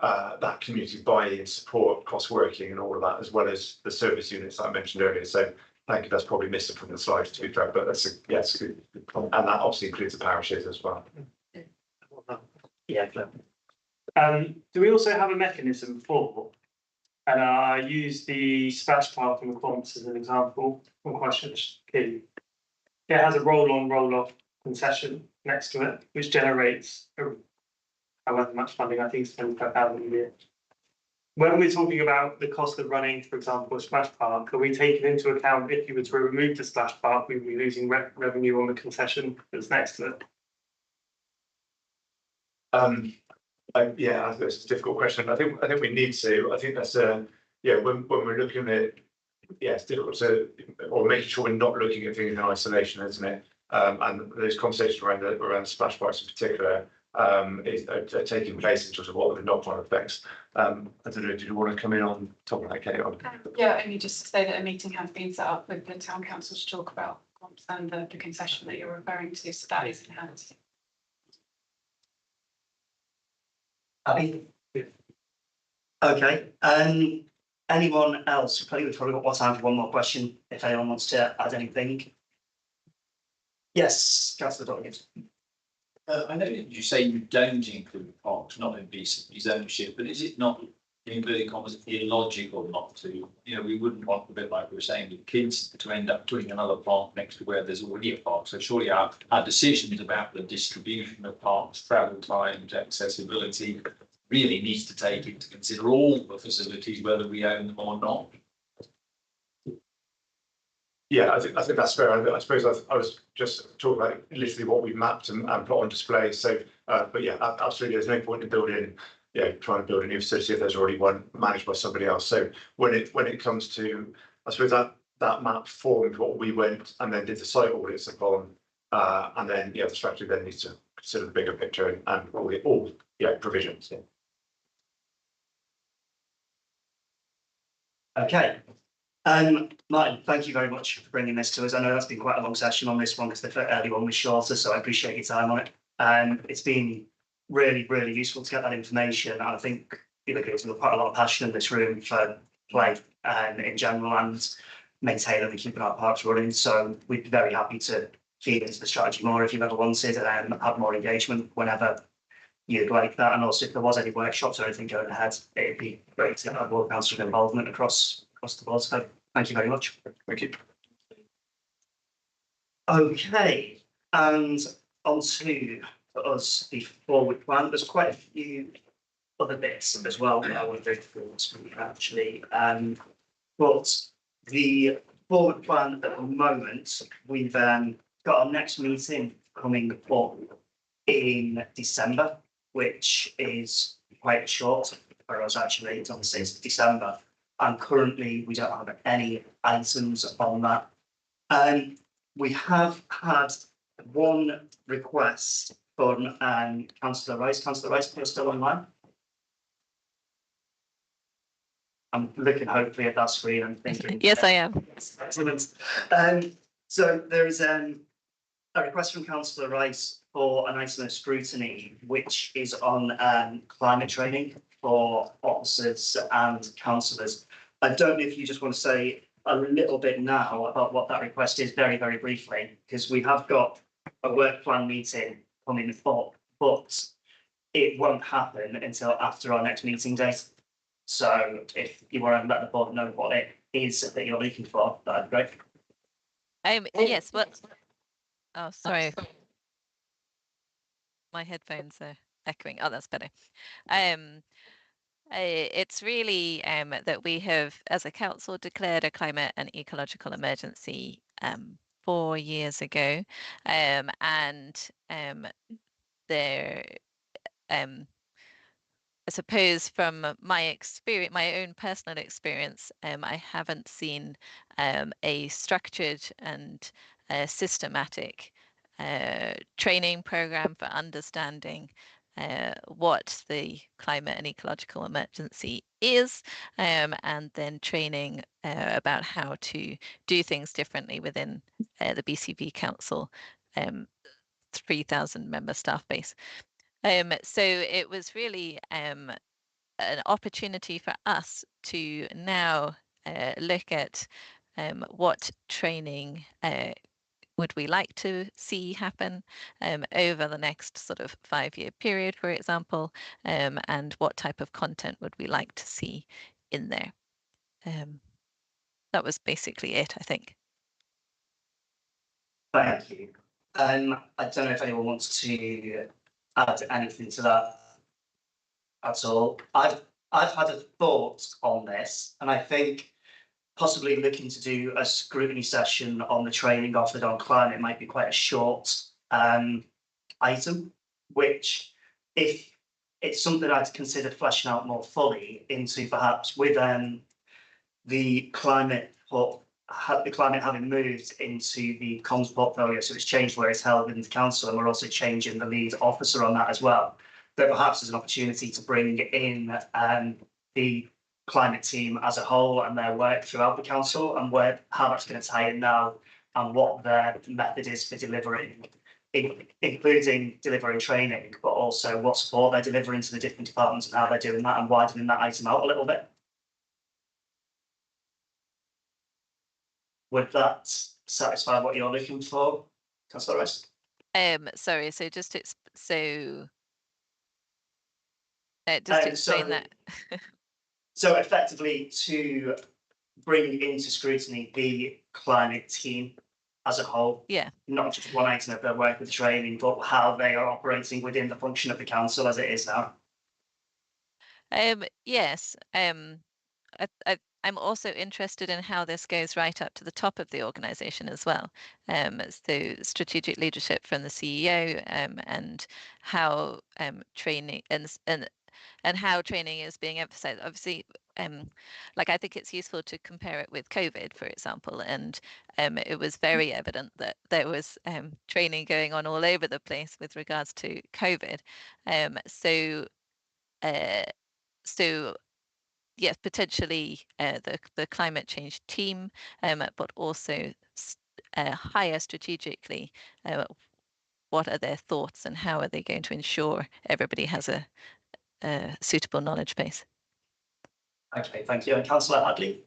that community buy-in, support, cost working and all of that, as well as the service units that I mentioned earlier. So thank you, that's probably missed it from the slides too, Trev, but that's a good. And that obviously includes the parishes as well. Yeah, clear. Do we also have a mechanism for, and I use the splash park in Quants as an example from Christchurch Quay. It has a roll-on, roll-off concession next to it, which generates however much funding, I think it's £25,000 a year. When we're talking about the cost of running, for example, a splash park, are we taking into account if you were to remove the splash park, we'd be losing revenue on the concession that's next to it? Yeah, that's a difficult question. I think we need to. I think that's when we're looking at it's difficult to, or making sure we're not looking at things in isolation, isn't it? And those conversations around the splash parks in particular are taking place in terms of what are the knock-on effects. I don't know, did you want to come in on top of that, Kate? Yeah, only just to say that a meeting has been set up with the town council to talk about and the concession that you're referring to, so that is in hand. Okay, anyone else? We've probably got more time for one more question, if anyone wants to add anything. Yes, Councillor Doggett. I know you say you don't include parks, not in BCP's ownership, but is it not, in inverted commas, illogical not to? We wouldn't want, a bit like we were saying, with kids to end up putting another park next to where there's already a park. So surely our decisions about the distribution of parks, travel times, accessibility, really needs to take into consider all the facilities, whether we own them or not. Yeah, I think that's fair. I suppose I was just talking about literally what we mapped and put on display. So, but yeah, absolutely, there's no point in trying to build a new facility if there's already one managed by somebody else. So when it comes to, I suppose that map formed what we went and then did the site audits upon, and then the strategy then needs to consider the bigger picture and all provisions. Yeah. Okay. Martin, thank you very much for bringing this to us. I know that's been quite a long session on this one because the early one was shorter, so I appreciate your time on it. It's been really, really useful to get that information. And I think there's quite a lot of passion in this room for play in general and maintaining and keeping our parks running. So we'd be very happy to feed into the strategy more if you've ever wanted and have more engagement whenever you'd like that. And also if there was any workshops or anything going ahead, it'd be great to have more council involvement across the board. So thank you very much. Thank you. Okay, and on to for us the forward plan. There's quite a few other bits as well that I want to go through actually. But the forward plan at the moment, we've got our next meeting coming up in December, which is quite short for us actually. It's on the 6th of December, and currently we don't have any items on that. We have had one request from Councillor Rice. Councillor Rice, you're still online? I'm looking hopefully at that screen and thinking. Yes, I am. Excellent. So there is a request from Councillor Rice for an item of scrutiny, which is on climate training for officers and councillors. I don't know if you just want to say a little bit now about what that request is, very, very briefly, because we have got a work plan meeting coming up, but it won't happen until after our next meeting date. So if you want to let the board know what it is that you're looking for, that'd be great. Yes, but oh, sorry. My headphones are echoing. Oh, that's better. It's really that we have, as a council, declared a climate and ecological emergency 4 years ago, and there, I suppose from my experience, my own personal experience, I haven't seen a structured and systematic training program for understanding what the climate and ecological emergency is, and then training about how to do things differently within the BCP Council 3,000 member staff base. So it was really an opportunity for us to now look at what training would we like to see happen over the next sort of 5-year period, for example, and what type of content would we like to see in there. That was basically it, I think. Thank you. I don't know if anyone wants to add anything to that at all. I've had a thought on this, and I think possibly looking to do a scrutiny session on the training offered on climate might be quite a short item, which if it's something I'd consider fleshing out more fully into perhaps with the climate having moved into the comms portfolio, so it's changed where it's held in the council, and we're also changing the lead officer on that as well. But perhaps there's an opportunity to bring in the climate team as a whole and their work throughout the council, and how that's going to tie in now, and what their method is for delivering, including delivering training, but also what support they're delivering to the different departments and how they're doing that, and widening that item out a little bit. Would that satisfy what you're looking for, Councillor Rice? Sorry, so just to explain that. So effectively to bring into scrutiny the climate team as a whole. Yeah. Not just one item of their work with training, but how they are operating within the function of the council as it is now. Yes. I'm also interested in how this goes right up to the top of the organisation as well. So strategic leadership from the CEO, and how training and how training is being emphasised. Obviously, like I think it's useful to compare it with COVID, for example, and it was very evident that there was training going on all over the place with regards to COVID. So yes, potentially the climate change team, but also higher strategically what are their thoughts and how are they going to ensure everybody has a suitable knowledge base. Okay, thank you. And Councillor Hadley.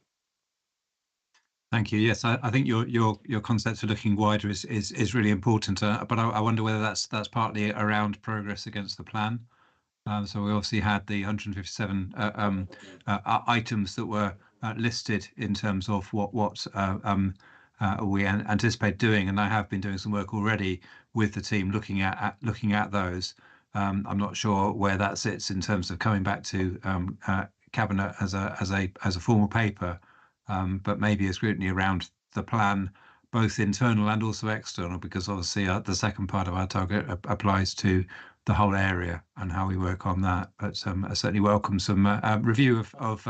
Thank you. Yes, I think your concept for looking wider is really important, but I wonder whether that's partly around progress against the plan. So we obviously had the 157 items that were listed in terms of what we anticipate doing, and I have been doing some work already with the team looking at those. I'm not sure where that sits in terms of coming back to cabinet as a formal paper. But maybe a scrutiny around the plan, both internal and also external, because obviously the second part of our target applies to the whole area and how we work on that. But I certainly welcome some review of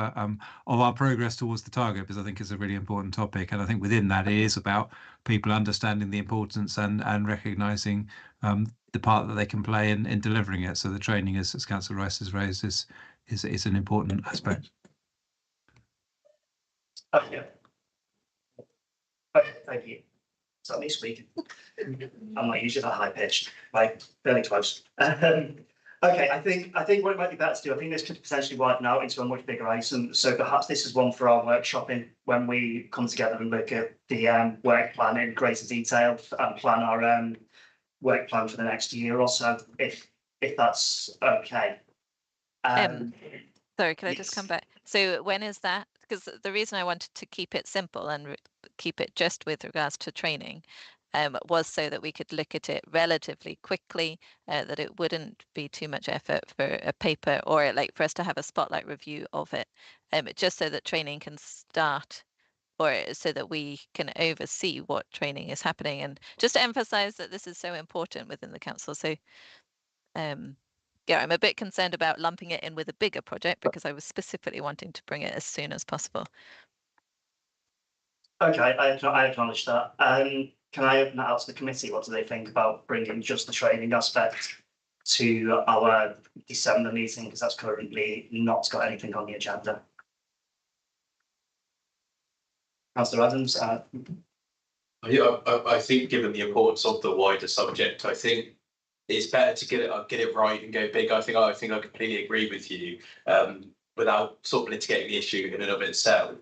our progress towards the target, because I think it's a really important topic. And I think within that, it is about people understanding the importance and recognising the part that they can play in delivering it. So the training, as Councillor Rice has raised, is an important aspect. Okay. Okay, thank you. Is that me speaking? I'm not usually that high pitched, like fairly close. Okay, I think what it might be better to do, I think this could potentially widen out into a much bigger item. So perhaps this is one for our workshopping when we come together and look at the work plan in greater detail and plan our work plan for the next year or so, if that's okay. Sorry, could I just come back? So when is that? Because the reason I wanted to keep it simple and keep it just with regards to training was so that we could look at it relatively quickly, that it wouldn't be too much effort for a paper or like for us to have a spotlight review of it, just so that training can start, or so that we can oversee what training is happening, and just to emphasize that this is so important within the council. So yeah, I'm a bit concerned about lumping it in with a bigger project because I was specifically wanting to bring it as soon as possible. Okay, I acknowledge that. Can I open that out to the committee? What do they think about bringing just the training aspect to our December meeting? Because that's currently not got anything on the agenda. Councillor Adams. Yeah, I think given the importance of the wider subject, I think it's better to get it right and go big. I think I completely agree with you. Without sort of litigating the issue in and of itself,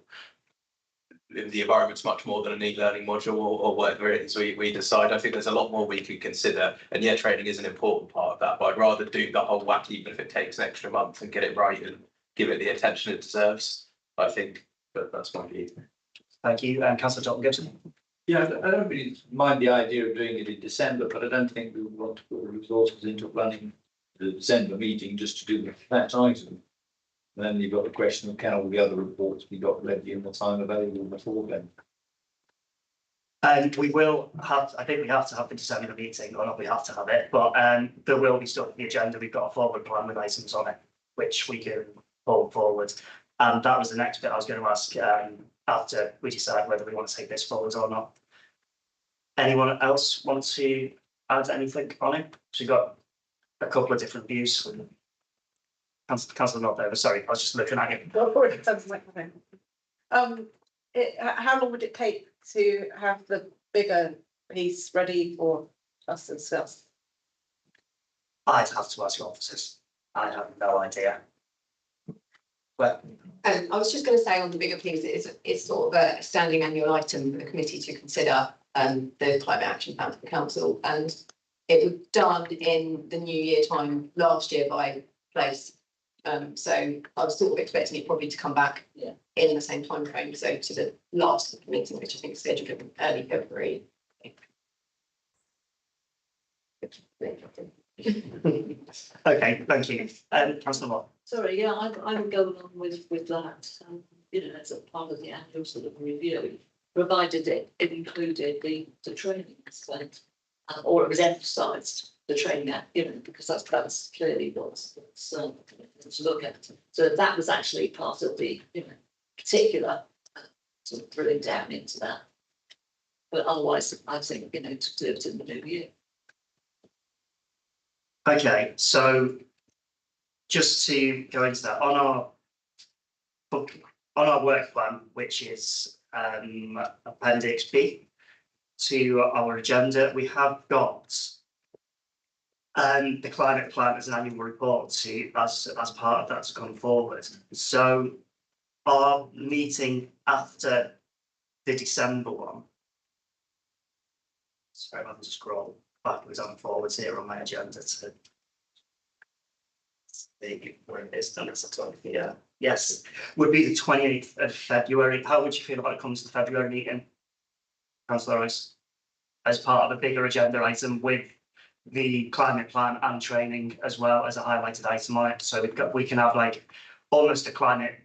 the environment's much more than an e-learning module or whatever it is we decide. I think there's a lot more we could consider, and yeah, training is an important part of that. But I'd rather do the whole whack, even if it takes an extra month, and get it right and give it the attention it deserves. I think that's my view. Thank you, Councillor Dalton Gibson. Yeah, I don't really mind the idea of doing it in December, but I don't think we would want to put resources into running the December meeting just to do that item. And then you've got the question of can all the other reports be got ready in the time available before then? And we will have, I think we have to have the December meeting, or not we have to have it, but there will be stuff on the agenda. We've got a forward plan with items on it, which we can pull forward. And that was the next bit I was going to ask after we decide whether we want to take this forward or not. Anyone else want to add anything on it? So we've got a couple of different views. Councillor not there, sorry, I was just looking at you. How long would it take to have the bigger piece ready for us to discuss? I'd have to ask your officers. I have no idea. But I was just going to say on the bigger piece, it's sort of a standing annual item for the committee to consider the climate action plan for the council, and it was done in the new year time last year by place. So I was sort of expecting it probably to come back in the same time frame, so to the last meeting, which I think is scheduled in early February. Okay, thank you. Councillor Watt. Sorry, yeah, I would go along with that. You know, as a part of the annual sort of review, provided it included the training aspect, or it was emphasised the training, you know, because that's clearly what's to look at. So that was actually part of the particular sort of drilling down into that. But otherwise, I think to do it in the new year. Okay, so just to go into that, on our work plan, which is Appendix B to our agenda, we have got the climate plan as an annual report to as part of that's gone forward. So our meeting after the December one. Sorry, I'll just scroll backwards and forwards here on my agenda to see where it is. Done. Yeah. Yes, would be the 28th of February. How would you feel about it comes to the February meeting, Councillor Rice, as part of a bigger agenda item with the climate plan and training as well as a highlighted item on it? So we can have like almost a climate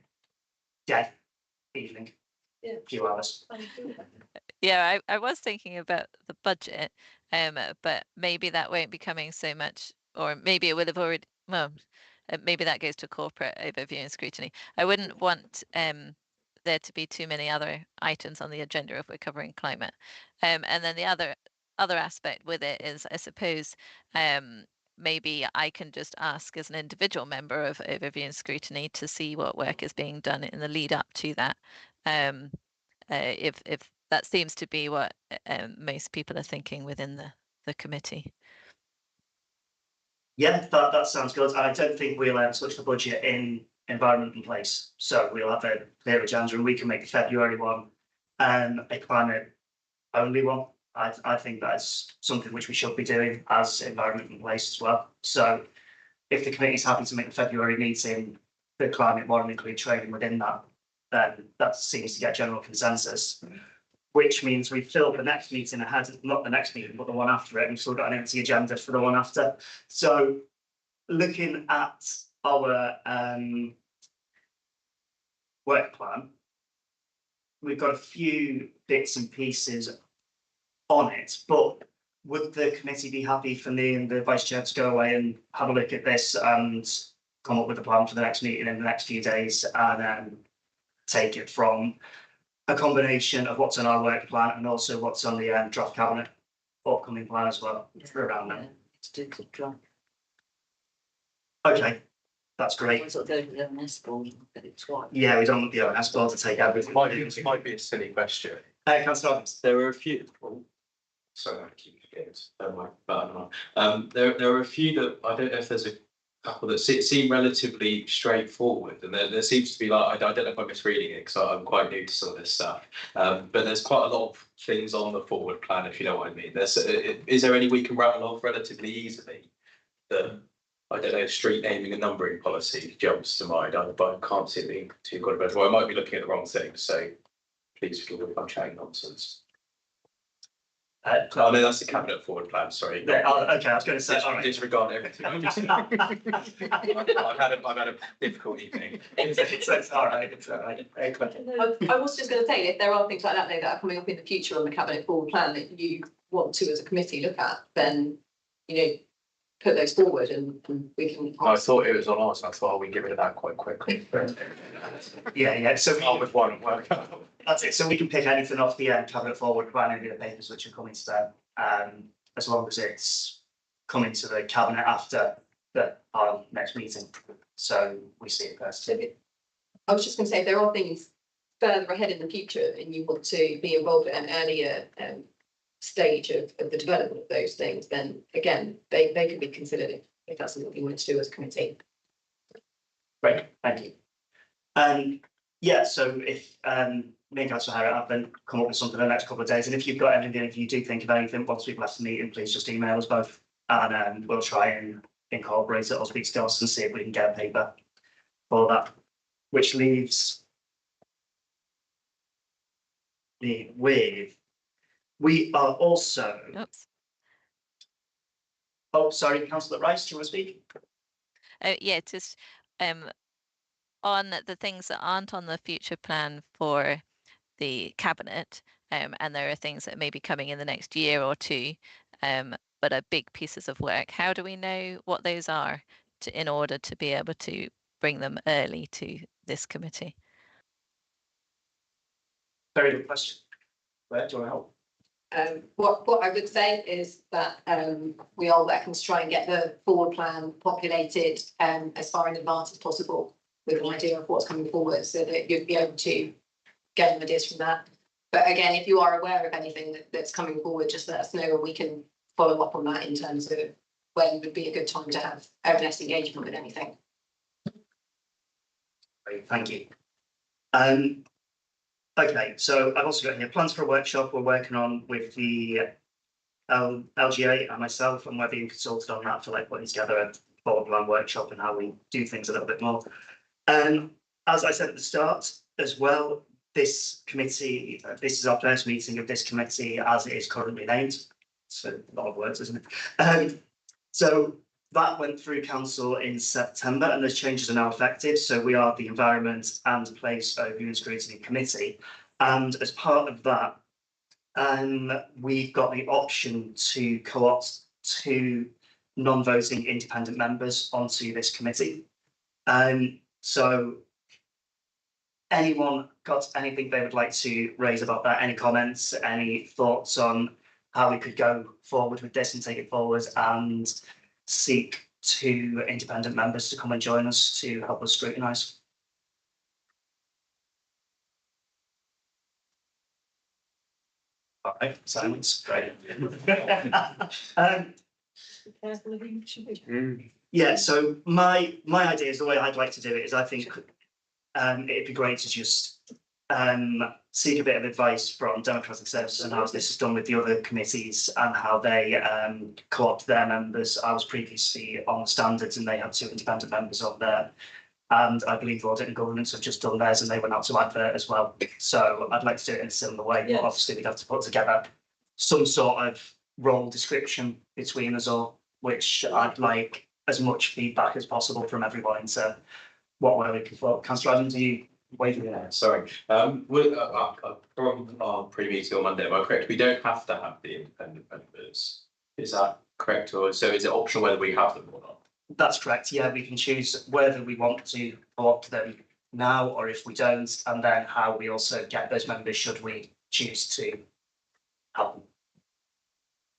day evening, Yeah. a few hours. Yeah, I was thinking about the budget, but maybe that won't be coming so much, or maybe it would have already, well, maybe that goes to corporate overview and scrutiny. I wouldn't want there to be too many other items on the agenda if we're covering climate. And then the other aspect with it is, I suppose, maybe I can just ask as an individual member of overview and scrutiny to see what work is being done in the lead up to that. If that seems to be what most people are thinking within the committee. Yeah, that sounds good. I don't think we'll touch the budget in environment and place, so we'll have a clear agenda and we can make the February one a climate only one. I think that's something which we should be doing as environment and place as well. So if the committee is happy to make the February meeting the climate one and include training within that, then that seems to get general consensus. Which means we fill the next meeting ahead, not the next meeting, but the one after it. We've still got an empty agenda for the one after. So looking at our work plan, we've got a few bits and pieces on it, but would the committee be happy for me and the vice chair to go away and have a look at this and come up with a plan for the next meeting in the next few days and then take it from a combination of what's on our work plan and also what's on the draft cabinet upcoming plan as well for around then. It's difficult to Okay, that's great. sort of go to the M&S board and get it twice. Yeah, we don't want the ONS board to take everything. Might be a silly question. Councillor Adams. There are a few. Sorry, I keep forgetting. There are a few that I don't know if there's a couple that seem relatively straightforward, and there seems to be like I don't know if I'm misreading it because I'm quite new to some of this stuff. But there's quite a lot of things on the forward plan, if you know what I mean. Is there any we can rattle off relatively easily? That I don't know, street naming and numbering policy jumps to mind. But I can't see it being too good about it. Well, I might be looking at the wrong thing, so please forgive me if I'm chatting nonsense. No, that's the cabinet forward plan. Sorry. Okay, I was going to say. Disregard everything. I've had a difficult evening. It's all right. It's all right. I was just going to say, if there are things like that though that are coming up in the future on the cabinet forward plan that you want to, as a committee, look at, then put those forward and we can. I thought it was on ours. And I thought we can get rid of that quite quickly. Yeah. So I'll with one work. That's it. So we can pick anything off the cabinet forward plan, any of the papers which are coming to them, as long as it's coming to the cabinet after our next meeting. So we see it first. I was just going to say, if there are things further ahead in the future and you want to be involved at an earlier stage of the development of those things, then again, they could be considered if that's something you want to do as a committee. Great, thank you. Yeah, so if me and Councillor Harriott have been come up with something in the next couple of days, and if you've got anything, if you do think of anything once we've left the meeting, please just email us both, and we'll try and incorporate it or speak to us and see if we can get a paper for that, which leaves me with. We are also. Oops. Oh, sorry, Councillor Rice, do you want to speak? Yeah, just on the things that aren't on the future plan for the cabinet, and there are things that may be coming in the next year or two, but are big pieces of work. How do we know what those are in order to be able to bring them early to this committee? Very good question. Where do you want to help? What I would say is that we are working to try and get the forward plan populated as far in advance as possible with an idea of what's coming forward, so that you'd be able to get ideas from that. But again, if you are aware of anything that's coming forward, just let us know and we can follow up on that in terms of when would be a good time to have evidence engagement with anything. Great, thank you. Okay, so I've also got here plans for a workshop we're working on with the LGA and myself, and we're being consulted on that for like putting together a forward plan workshop and how we do things a little bit more. As I said at the start as well, this committee, this is our first meeting of this committee as it is currently named. So a lot of words, isn't it? So that went through council in September and those changes are now effective. So we are the Environment and Place Overview and Scrutiny Committee. And as part of that, we've got the option to co-opt 2 non-voting independent members onto this committee. So anyone got anything they would like to raise about that? Any comments, any thoughts on how we could go forward with this and take it forward and seek 2 independent members to come and join us to help us scrutinise? All right, silence, great. Yeah, so my idea is the way I'd like to do it is I think it'd be great to just seek a bit of advice from Democratic Services and how this is done with the other committees and how they co-opt their members. I was previously on standards and they had 2 independent members on there. And I believe Audit and Governance have just done theirs and they went out to advert as well. So I'd like to do it in a similar way, but obviously we'd have to put together some sort of role description between us all, which I'd like as much feedback as possible from everyone into what we're looking for. Councillor Adams, are you waving your hand? Sorry, from our pre-meeting on Monday, am I correct? We don't have to have the independent members. Is that correct? Or so is it optional whether we have them or not? That's correct. Yeah, we can choose whether we want to co-opt them now or if we don't, and then how we also get those members should we choose to help them.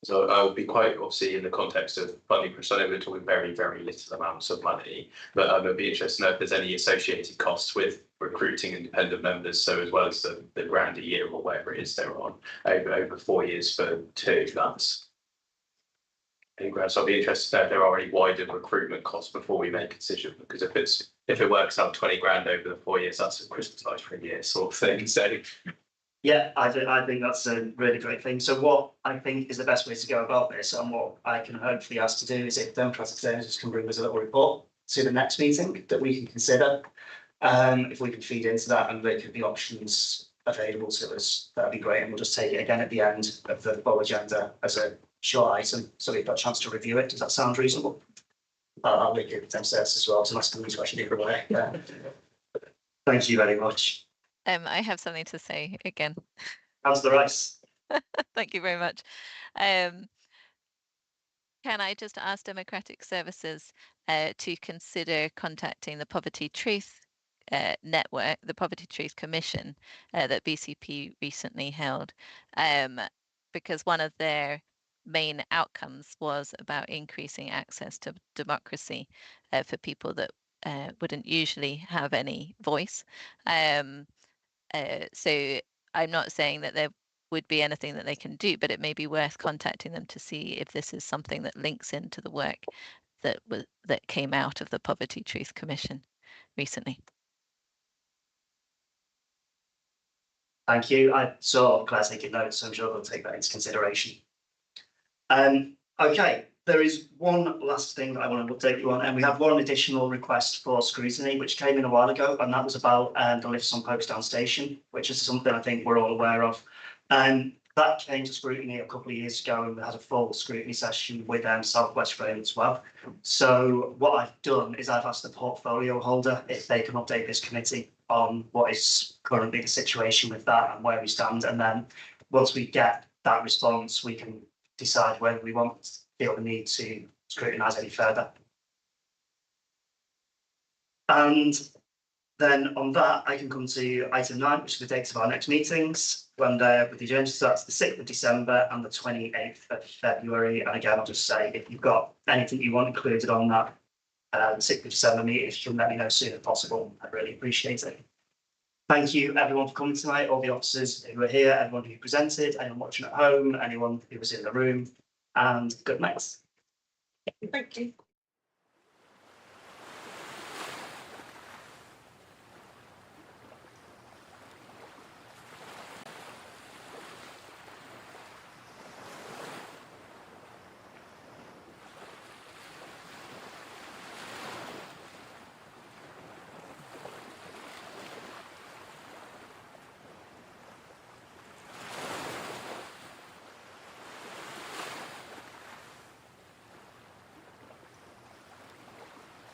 So I would be quite obviously in the context of funding, because I know we're talking very, very little amounts of money, but I'd be interested to know if there's any associated costs with recruiting independent members. So as well as the grand a year or whatever it is they're on over 4 years for 2, that's. So I'll be interested to know if there are any wider recruitment costs before we make a decision, because if it works out 20 grand over the 4 years, that's a Christmas light for a year sort of thing. So yeah, I think that's a really great thing. So what I think is the best way to go about this and what I can hopefully ask to do is if Democratic Services can bring us a little report to the next meeting that we can consider. If we can feed into that and there could be options available to us, that'd be great. And we'll just take it again at the end of the full agenda as a short item, so we've got a chance to review it. Does that sound reasonable? I'll make it downstairs as well, so nice to meet you actually either way. Yeah. Thank you very much. I have something to say again. How's the rice? Thank you very much. Can I just ask Democratic Services to consider contacting the Poverty Truth Network, the Poverty Truth Commission that BCP recently held, because one of their main outcomes was about increasing access to democracy for people that wouldn't usually have any voice. So I'm not saying that there would be anything that they can do, but it may be worth contacting them to see if this is something that links into the work that came out of the Poverty Truth Commission recently. Thank you. I saw Claire taking notes, so I'm sure we'll take that into consideration. Okay, there is one last thing that I want to update you on, and we have one additional request for scrutiny, which came in a while ago, and that was about the lifts on Folkestone Station, which is something I think we're all aware of. That came to scrutiny a couple of years ago, and we had a full scrutiny session with South West Rail as well. So what I've done is I've asked the portfolio holder if they can update this committee on what is currently the situation with that and where we stand, and then once we get that response, we can decide whether we feel the need to scrutinise any further. And then on that, I can come to item 9, which is the dates of our next meetings, when with the agenda starts the 6th of December and the 28th of February. And again, I'll just say, if you've got anything you want included on that 6th of December meeting, if you can let me know as soon as possible, I'd really appreciate it. Thank you everyone for coming tonight, all the officers who are here, everyone who presented, anyone watching at home, anyone who was in the room, and good night. Thank you.